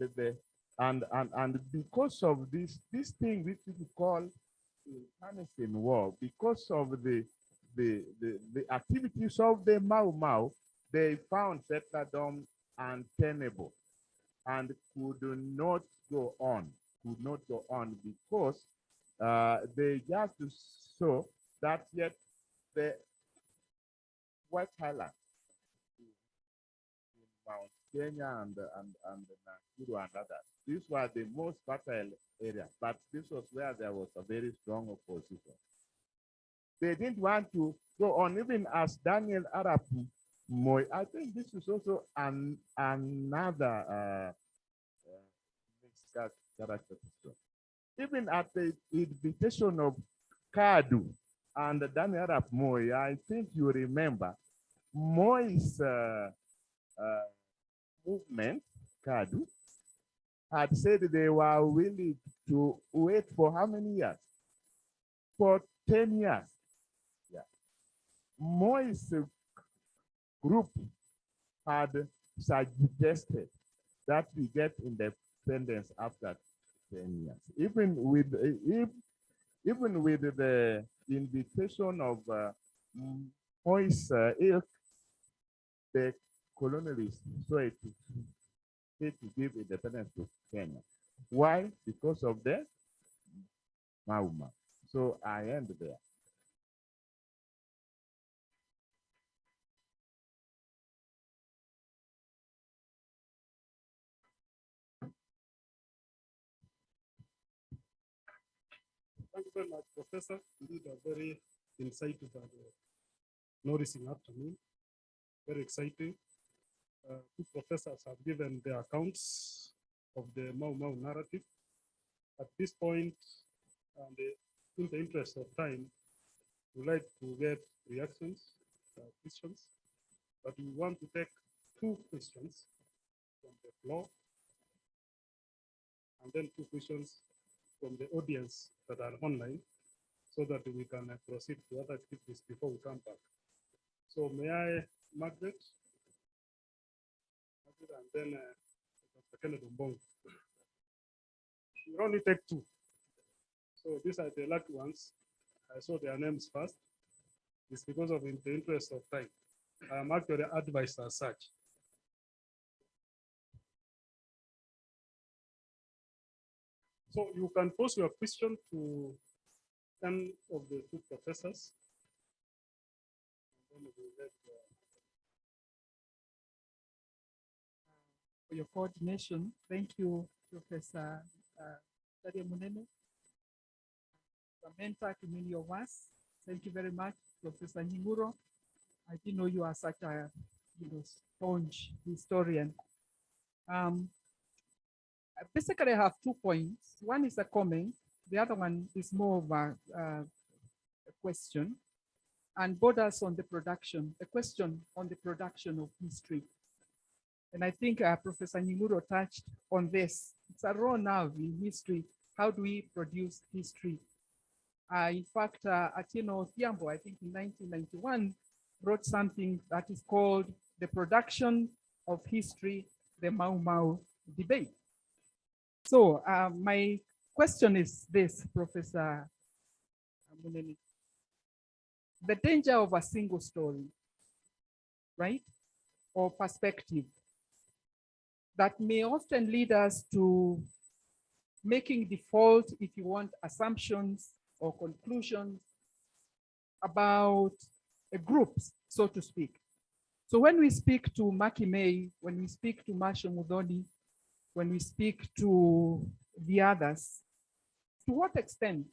because of this thing which we call internecine war, because of the activities of the Mau Mau, they found settlerdom untenable and could not go on because they just saw that yet the White Highlands in Mount Kenya and Nakuru and others, these were the most fertile areas, but this was where there was a very strong opposition. They didn't want to go on, even as Daniel Arap Moi. I think this is also another character. Even at the invitation of Kadu and Daniel Arap Moi, I think you remember Moi's movement, Kadu, had said they were willing to wait for how many years? For 10 years. Yeah. Moi's group had suggested that we get independence after 10 years. Even with the invitation of Moi's ilk, the colonialists tried to give independence to Kenya. Why? Because of the Mau Mau. So I end there. Thank you very much, Professor. Indeed, a very insightful and nourishing afternoon. Very exciting. Two professors have given their accounts of the Mau Mau narrative. At this point, and in the interest of time, we'd like to get reactions, questions, but we want to take 2 questions from the floor, and then 2 questions from the audience that are online, so that we can proceed to other activities before we come back. So may I, Margaret, and then Dr. Kenneth Umbong. We only take 2. So these are the lucky ones. I saw their names first. It's because of the interest of time. I am actually advised as such. So you can pose your question to 10 of the 2 professors. For your coordination. Thank you, Professor Munene, Samantha Community of us. Thank you very much, Professor Nyinguro. I didn't know you are such a staunch historian. Basically, I have 2 points. One is a comment. The other one is more of a question and borders on the production, a question on the production of history. And I think Professor Nyimuro touched on this. It's a raw nerve in history. How do we produce history? In fact, Atieno Thiambo, I think in 1991, wrote something that is called The Production of History, the Mau Mau Debate. So my question is this, Professor Munene. The danger of a single story, right? Or perspective that may often lead us to making default, if you want, assumptions or conclusions about a group, so to speak. So when we speak to Maki May, when we speak to Marshall Mudhoni, when we speak to the others, to what extent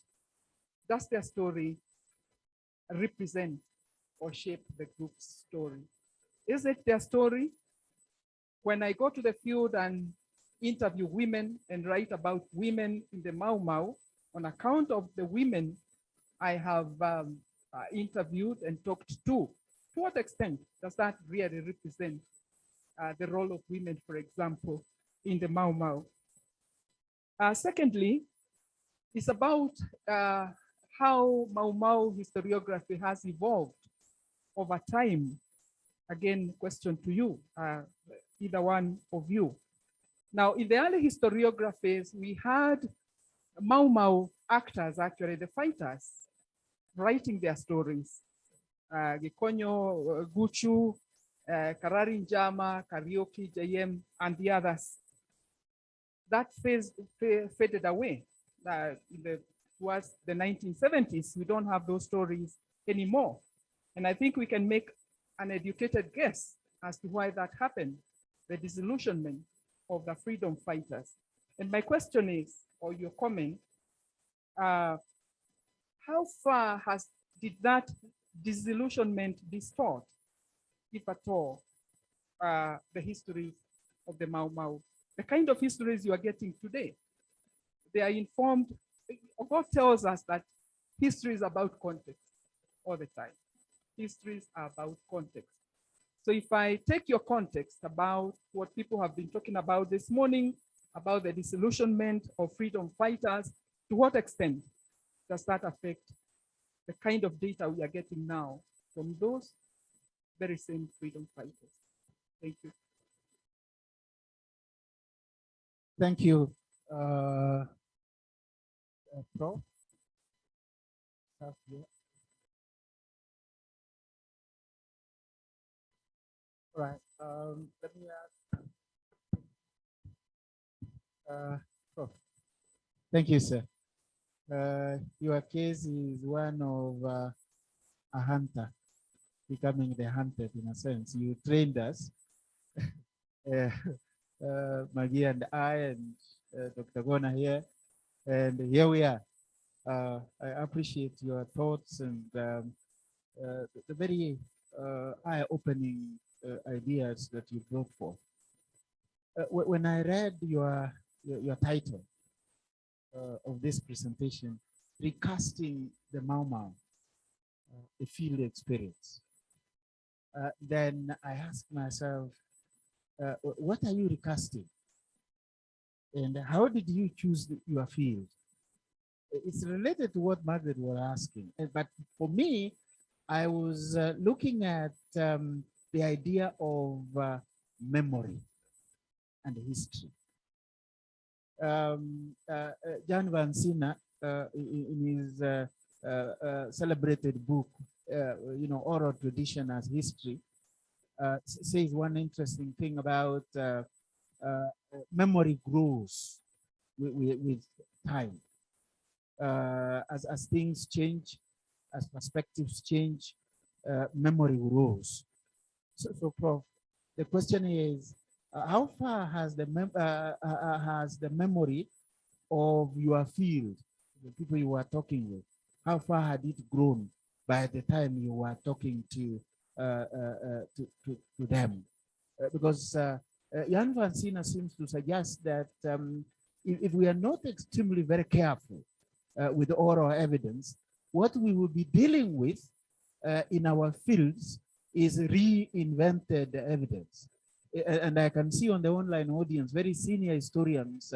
does their story represent or shape the group's story? Is it their story? When I go to the field and interview women and write about women in the Mau Mau, on account of the women I have interviewed and talked to what extent does that really represent the role of women, for example, in the Mau Mau? Secondly, it's about how Mau Mau historiography has evolved over time. Again, question to you, either one of you. Now, in the early historiographies, we had Mau Mau actors, actually the fighters, writing their stories. Gikonyo, Guchu, Karari Njama, Karaoke, JM, and the others. That phase faded away. Towards the 1970s, we don't have those stories anymore. And I think we can make an educated guess as to why that happened, the disillusionment of the freedom fighters. And my question is, or your comment, how far did that disillusionment distort, if at all, the history of the Mau Mau? The kind of histories you are getting today, they are informed. God tells us that history is about context all the time. Histories are about context. So if I take your context about what people have been talking about this morning, about the disillusionment of freedom fighters, to what extent does that affect the kind of data we are getting now from those very same freedom fighters? Thank you. Thank you, Prof. Right. Let me ask. Prof. Thank you, sir. Your case is one of a hunter becoming the hunted, in a sense. You trained us, Maggie and I, and Dr. Gona here, and here we are. I appreciate your thoughts and the very eye-opening ideas that you brought forth. When I read your title of this presentation, Recasting the Mau Mau, a field experience, then I asked myself, what are you recasting? And how did you choose your field? It's related to what Margaret was asking. But for me, I was looking at the idea of memory and history. Jan van Sina, in his celebrated book, Oral Tradition as History, says one interesting thing about memory grows with time. As things change, as perspectives change, memory grows. So, Prof, the question is, how far has the memory of your field, the people you were talking with, how far had it grown by the time you were talking to them? Because Jan van Sina seems to suggest that if we are not extremely very careful with oral evidence, what we will be dealing with in our fields is reinvented evidence. And I can see on the online audience, very senior historians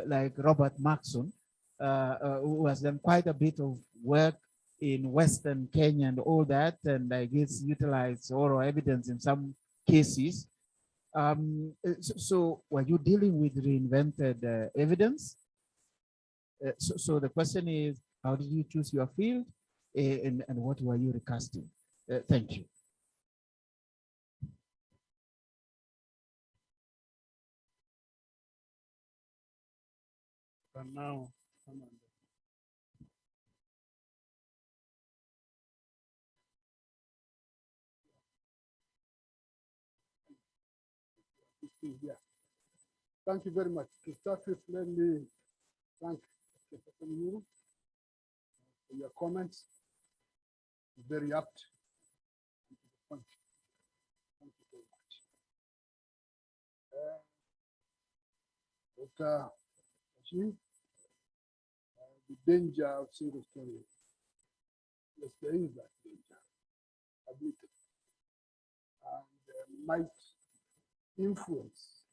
like Robert Maxson, who has done quite a bit of work in Western Kenya and all that, and I guess utilized oral evidence in some cases. So were you dealing with reinvented evidence? So the question is, how did you choose your field, and what were you recasting? Thank you. And now, yeah. Thank you very much. To start with, let me thank Professor Munene for your comments. Very apt. Thank you very much. Dr. Ashim, the danger of single story. Yes, there is that danger, admitted, and might influence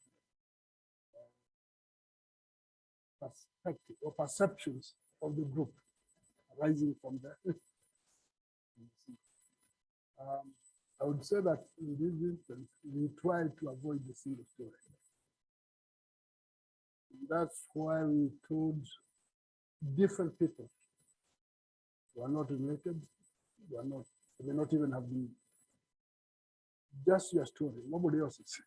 perspective or perceptions of the group arising from that. I would say that in this instance, we try to avoid the single story. And that's why we told different people who are not related, who are not, they may not even have been, just your story, nobody else's.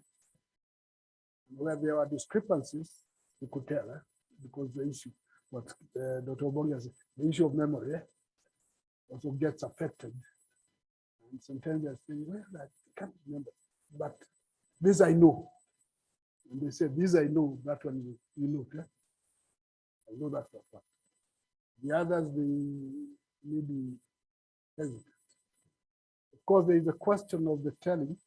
Where there are discrepancies, you could tell, because the issue, what Dr. Obonga said, the issue of memory also gets affected. And sometimes they're saying, well, I can't remember, but this I know. And they say, this I know, that one you know, I know that for a fact. The others, they may be hesitant. Of course, there is a question of the telling,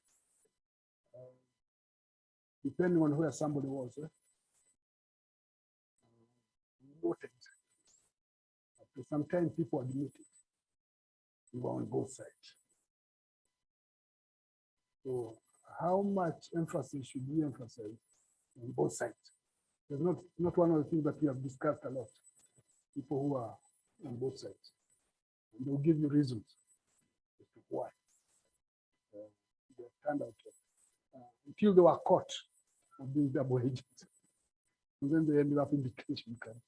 depending on where somebody was. Noted. After some time, people admitted we were on both sides. So, how much emphasis should we emphasize on both sides? There's not one of the things that we have discussed a lot. People who are on both sides, and they'll give you reasons as to why they turned out until they were caught of being double agents, and then they ended up in detention camp.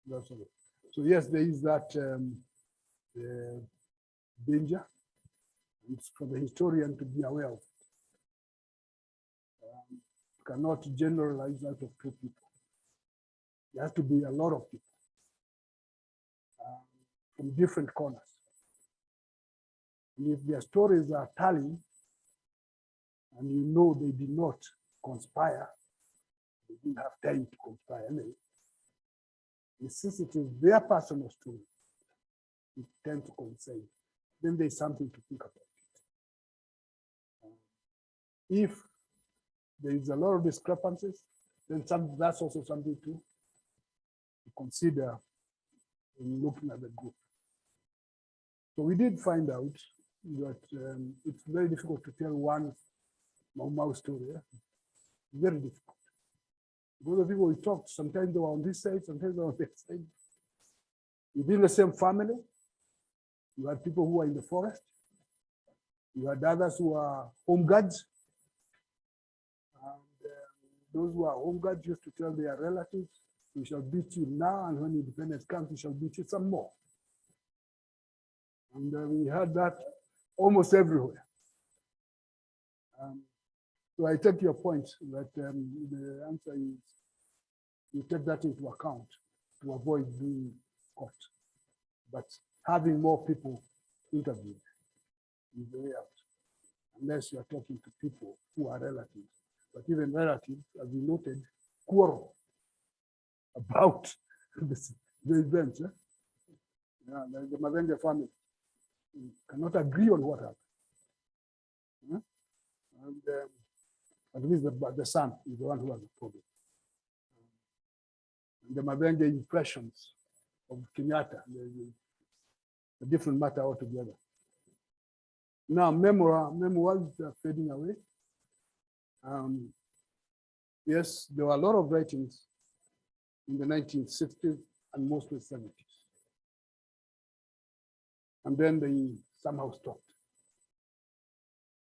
That's all. So yes, there is that danger. It's for the historian to be aware of. You cannot generalize out of two people. There has to be a lot of people from different corners. And if their stories are tallying, and you know they did not conspire, they didn't have time to conspire anyway, since it is their personal story, it tends to coincide. Then there's something to think about. If there is a lot of discrepancies, then that's also something to consider in looking at the group. So we did find out that it's very difficult to tell one Mau story. Very difficult. Because the people we talked, sometimes they were on this side, sometimes they were on that side. Within the same family, you had people who were in the forest. You had others who are home guards. And those who are home guards used to tell their relatives, we shall beat you now, and when independence comes, we shall beat you some more. And we had that almost everywhere. So I take your point that the answer is you take that into account to avoid being caught. But having more people interviewed is the way out, unless you are talking to people who are relatives. But even relatives, as we noted, quarrel about the events. Yeah, the Macharia family cannot agree on what happened. And at least the son is the one who has the problem. the Mavenge impressions of Kenyatta, a different matter altogether. Now, memoirs are fading away. Yes, there were a lot of writings in the 1960s and mostly 70s. And then they somehow stopped.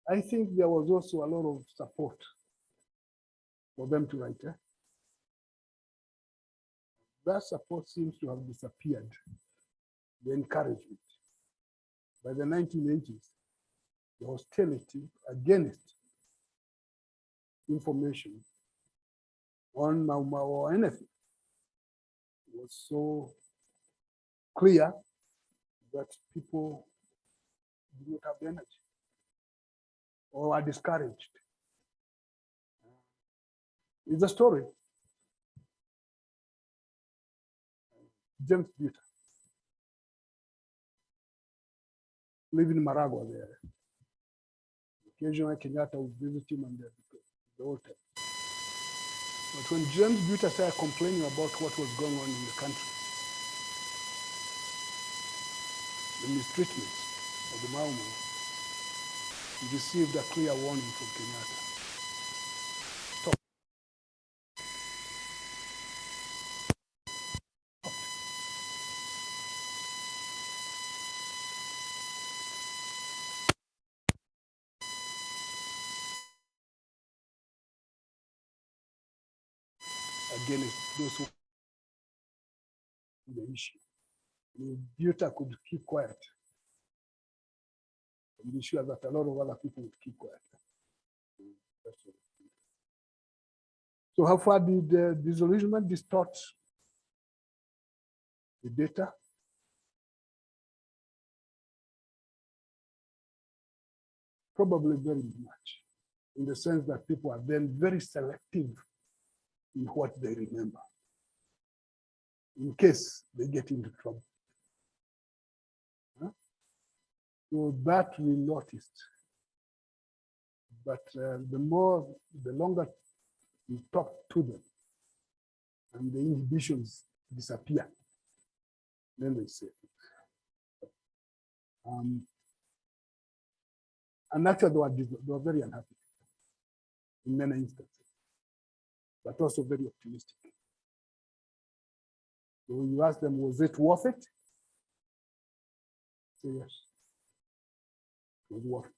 I think there was also a lot of support for them to write. That support seems to have disappeared, the encouragement. By the 1980s, the hostility against information on Mau Mau or anything was so clear that people did not have the energy or are discouraged. It's a story. James Buter, living in Maragua there. Occasionally Kenyatta would visit him and the hotel. But when James Buter started complaining about what was going on in the country, the mistreatment of the Mau Mau, he received a clear warning from Kenyatta. Stop. Against those who the issue. Buter could keep quiet and be sure that a lot of other people would keep quiet. So how far did disillusionment distort the data? Probably very much, in the sense that people are then very selective in what they remember, in case they get into trouble. So that we noticed. But the longer we talk to them and the inhibitions disappear, then they say. And actually they were very unhappy in many instances, but also very optimistic. So when you ask them, was it worth it? Say yes, it was worth it,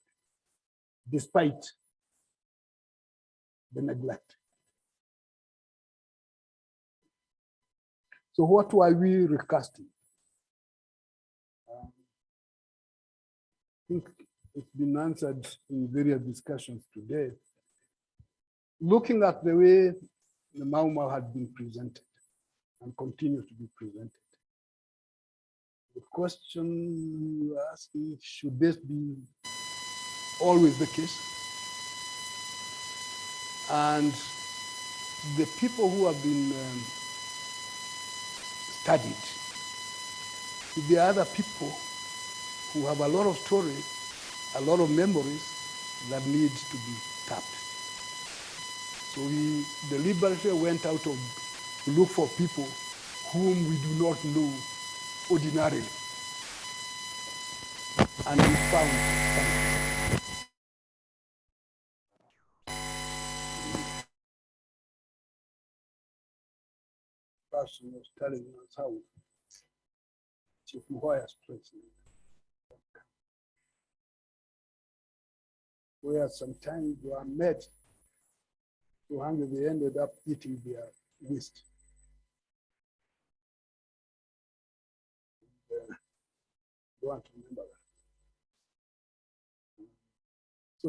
despite the neglect. So what were we recasting? I think it's been answered in various discussions today. Looking at the way the Mau Mau had been presented and continues to be presented, the question you ask is, should this be always the case? And the people who have been studied, there are other people who have a lot of stories, a lot of memories that need to be tapped. So we deliberately went out to look for people whom we do not know ordinarily. And we found something. The person was telling us how Chief Muhoya stressed it. Where sometimes they are met to hunger, they ended up eating their waste. Don't want to remember that. So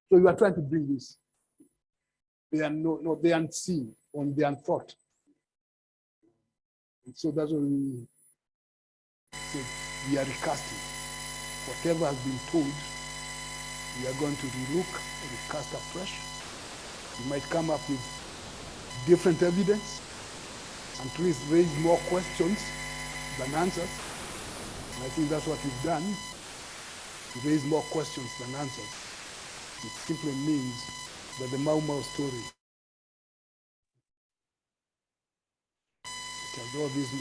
so you are trying to bring this. They are the unseen, on the unthought. And so that's what we said, we are recasting. Whatever has been told, we are going to relook, recast afresh. We might come up with different evidence, and at least raise more questions than answers. And I think that's what we've done, to raise more questions than answers. It simply means that the Mau Mau story There's all these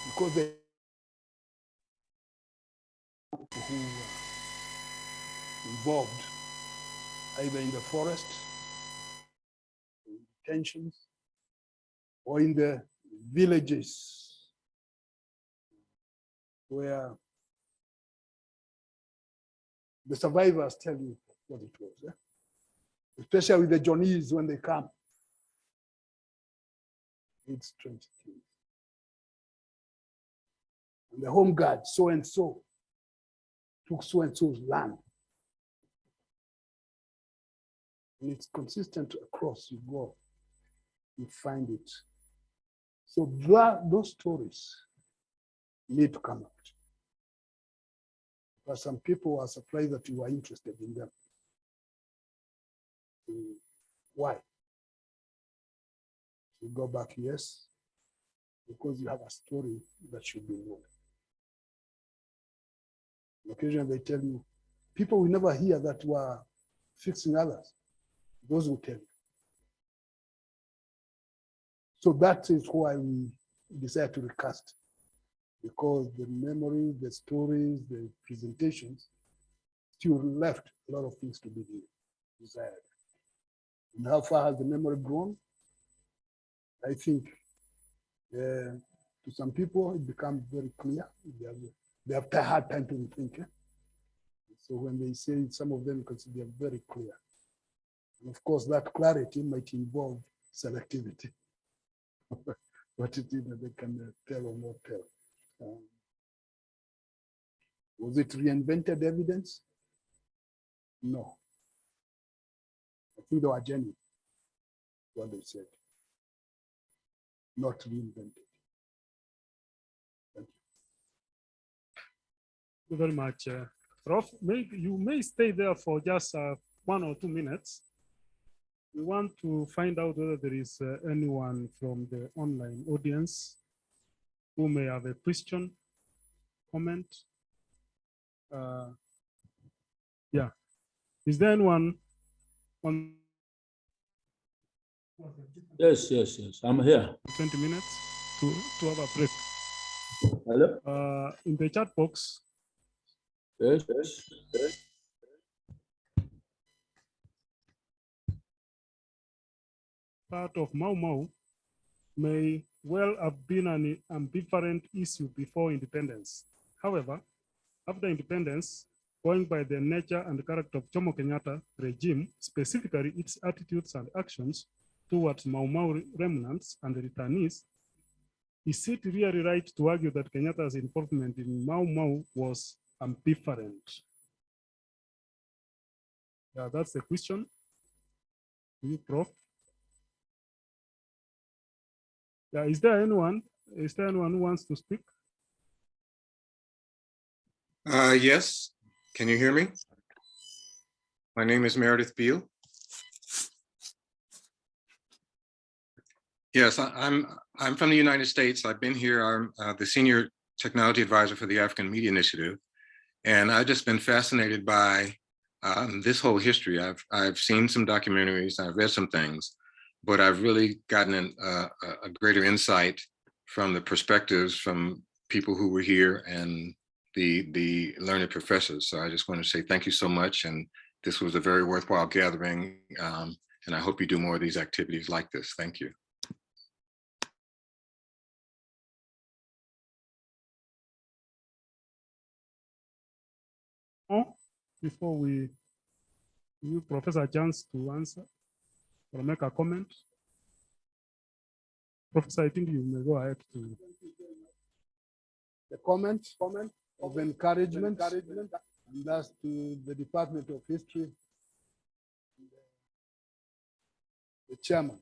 because they who were involved either in the forest, in detentions, or in the villages where the survivors tell you what it was. Yeah? Especially with the Johnese when they come. It's strange things. And the home guard, so and so, took so and so's land. And it's consistent across, you go, you find it. So those stories need to come out. But some people are surprised that you are interested in them. Why? You go back, yes, because you have a story that should be known. Occasionally they tell you, people will never hear that were fixing others. Those will tell you. So that is why we decided to recast, because the memory, the stories, the presentations still left a lot of things to be desired. And how far has the memory grown? I think to some people it becomes very clear. They have a hard time to rethink it. So when they say it, some of them because they are very clear. And of course, that clarity might involve selectivity. What it is that they can tell or not tell. Was it reinvented evidence? No. I think they were genuine, what they said. Not reinvented. Thank you very much. Prof, you may stay there for just 1 or 2 minutes. We want to find out whether there is anyone from the online audience who may have a question, comment. Yeah. Is there anyone on? Yes. I'm here. 20 minutes to have a break. Hello? In the chat box. Yes. Part of Mau Mau may well have been an ambivalent issue before independence. However, after independence, going by the nature and character of Jomo Kenyatta regime, specifically its attitudes and actions towards Mau Mau remnants and returnees, is it really right to argue that Kenyatta's involvement in Mau Mau was ambivalent? Yeah, that's the question. You, Prof. Yeah, is there anyone who wants to speak? Yes, can you hear me? My name is Meredith Beal. Yes, I'm from the United States. I've been here. I'm the senior technology advisor for the African Media Initiative, and I've just been fascinated by this whole history. I've seen some documentaries, I've read some things, but I've really gotten a greater insight from the perspectives from people who were here and the learned professors. So I just want to say thank you so much. And this was a very worthwhile gathering. And I hope you do more of these activities like this. Thank you. Before we give Professor a chance to answer or make a comment. Professor, I think you may go ahead to. The comment of encouragement, and that's to the Department of History, the chairman.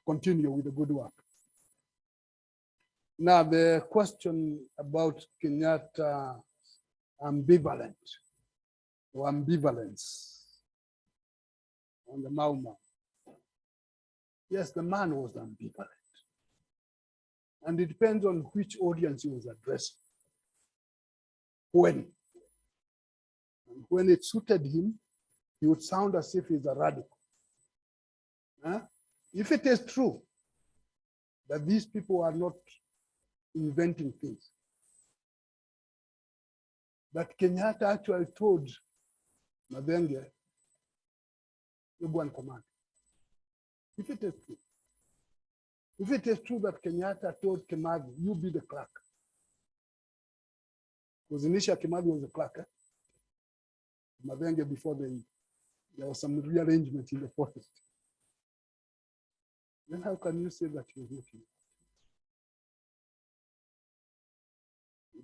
Continue with the good work. Now, the question about Kenyatta ambivalent or ambivalence on the Mau Mau. Yes, the man was ambivalent. And it depends on which audience he was addressing. When. When it suited him, he would sound as if he's a radical. Huh? If it is true that these people are not inventing things, that Kenyatta actually told Mavenge, you go and command. If it is true. If it is true that Kenyatta told Kimathi, you be the clerk. Because initially Kimathi was the clerk. Mavenge before there was some rearrangement in the forest. Then how can you say that he was looking?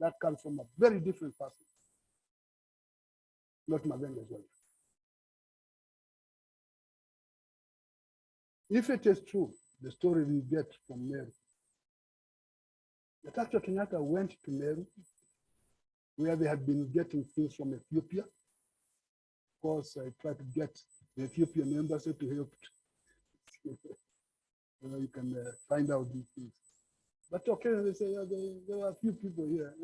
That comes from a very different person, not Mavenge's wife. If it is true, the story we get from Meru, that actually Kenyatta went to Meru, where they had been getting things from Ethiopia. Of course, I tried to get the Ethiopian embassy to help. You can find out these things. But okay, they say there were a few people here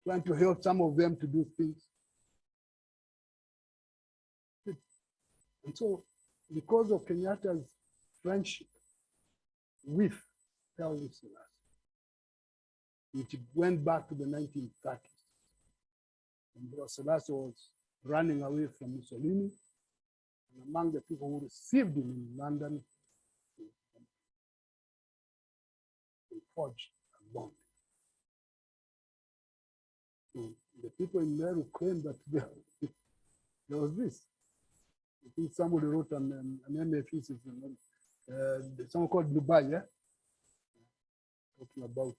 trying to help some of them to do things. And so, because of Kenyatta's friendship with Haile Selassie, which went back to the 1930s, and Selassie was running away from Mussolini, and among the people who received him in London, they forged a bond. So the people in Meru claim that there was this. I think somebody wrote an MA thesis, someone called Dubai, yeah? Talking about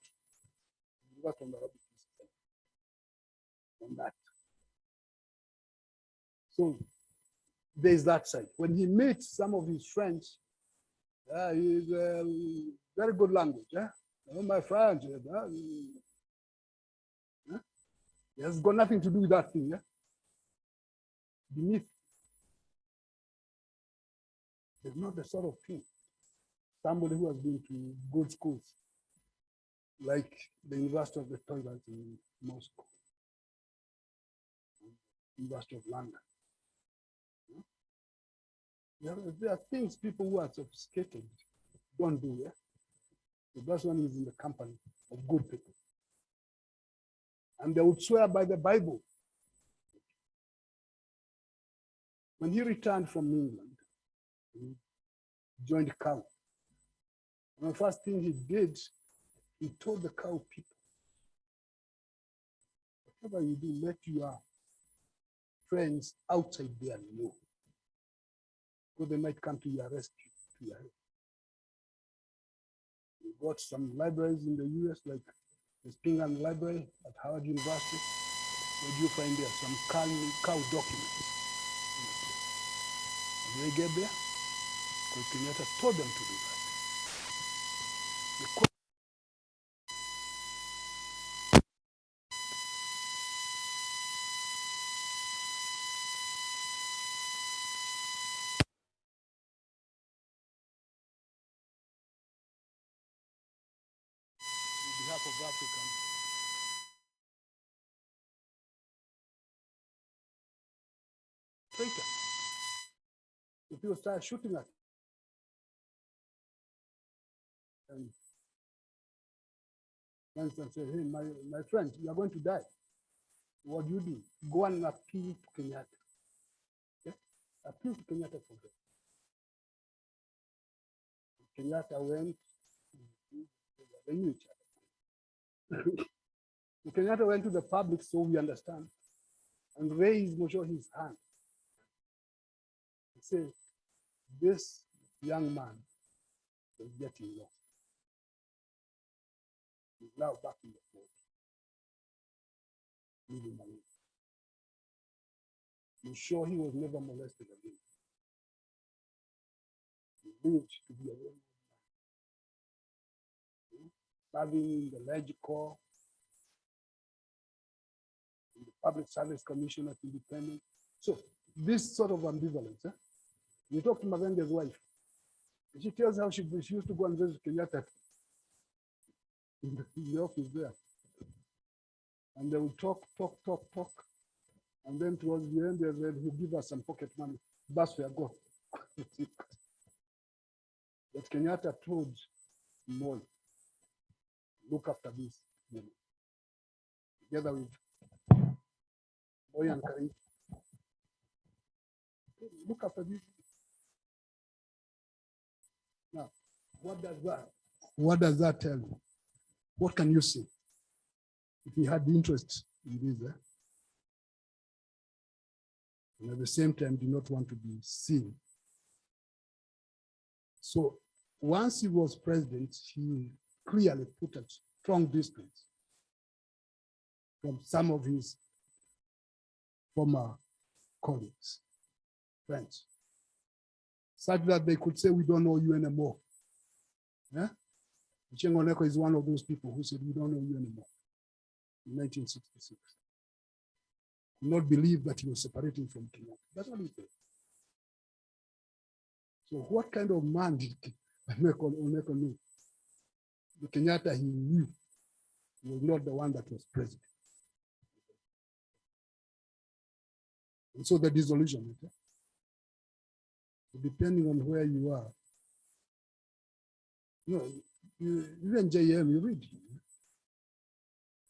on that. So there's that side. When he meets some of his friends, he's very good language. Yeah? My friends, it has got nothing to do with that thing. Yeah? Beneath, there's not the sort of thing. Somebody who has been to good schools, like the University of the Toilets in Moscow, University of London. There are things people who are sophisticated don't do. Yeah? The best one is in the company of good people. And they would swear by the Bible. When he returned from England, he joined cow. And the first thing he did, he told the cow people, whatever you do, let your friends outside there know. Because they might come to your rescue, to your help. We got some libraries in the US, like the Spingarn Library at Howard University, where you find there some cow documents. And they get there, because Kenyatta told them to do that. On behalf of Africans, traitor. The people start shooting at him. And Winston said, hey, my friend, you are going to die. What do you do? Go and appeal to Kenyatta. Okay? Appeal to Kenyatta for that. Kenyatta went, they knew each other. Kenyatta went to the public, so we understand, and raised his hand. He said, this young man is getting lost. He's now back in the fort. Leave him alone. I'm sure he was never molested again. He lived to be a young man. Serving in the Ledge Corps, in the Public Service Commission at Independence. So this sort of ambivalence. You talk to Mavenge's wife. She tells how she used to go and visit Kenyatta in the office there. And they would talk. And then towards the end, they said he'll give us some pocket money. Bus fare go. But Kenyatta told Moi, look after this, together with Moi and Karim. Look after this. Now, what does that tell you? What can you see? If he had the interest in this, and at the same time did not want to be seen. So once he was president, he clearly put a strong distance from some of his former colleagues, friends, such that they could say, we don't know you anymore. Yeah? Chengoneko is one of those people who said, we don't know you anymore in 1966. Could not believe that he was separating from Kenyatta. That's what he said. So what kind of man did Oneko know? The Kenyatta he knew was not the one that was president. And so the disillusionment, depending on where you are, even JM, you read.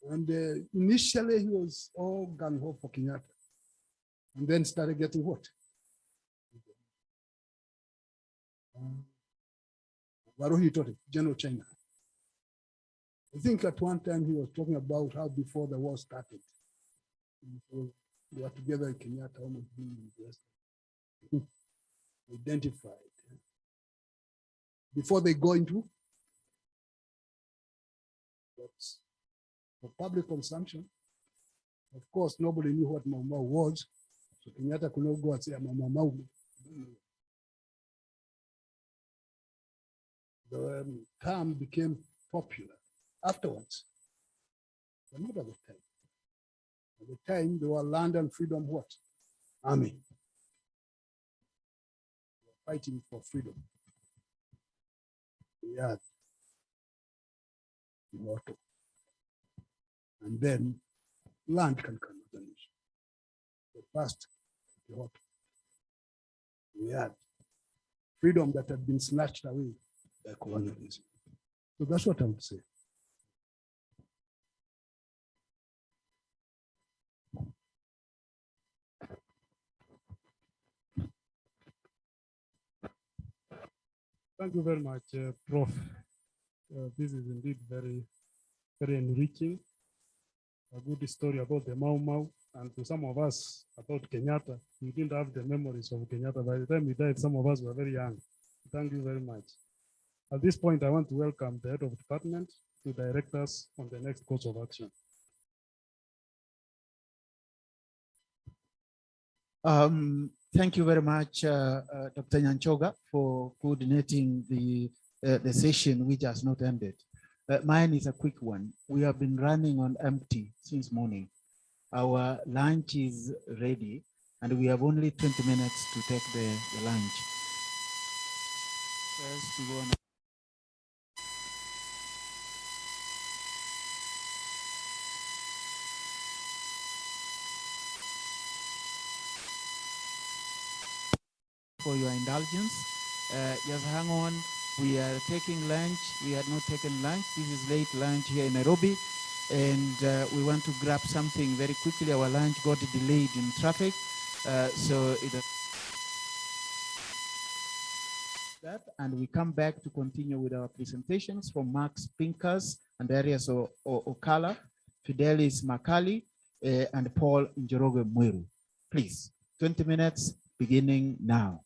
And initially he was all gung-ho for Kenyatta, and then started getting what? Waruhi taught it, General China. I think at one time he was talking about how before the war started, they were together in Kenyatta, almost being identified. Before they go into what's for public consumption. Of course, nobody knew what Mau Mau was, so Kenyatta could not go and say Mau Mau. The term became popular afterwards, but not at the time. At the time, they were Land and Freedom what? Army. They were fighting for freedom. We had the motto. And then land can come as an issue. The first, the motto. We had freedom that had been snatched away by colonialism. So that's what I would say. Thank you very much, Prof. This is indeed very, very enriching. A good story about the Mau Mau, and to some of us about Kenyatta. We didn't have the memories of Kenyatta. By the time he died, some of us were very young. Thank you very much. At this point, I want to welcome the head of department to direct us on the next course of action. Thank you very much, Dr. Nyanchoga, for coordinating the session which has not ended. Mine is a quick one. We have been running on empty since morning. Our lunch is ready, and we have only 20 minutes to take the lunch. First, we go on. For your indulgence, just hang on. We are taking lunch. We had not taken lunch. This is late lunch here in Nairobi, and we want to grab something very quickly. Our lunch got delayed in traffic, so that, and we come back to continue with our presentations from Max Pincus and Darius Okala, Fidelis Makali, and Paul Njoroge Mweru. Please, 20 minutes beginning now.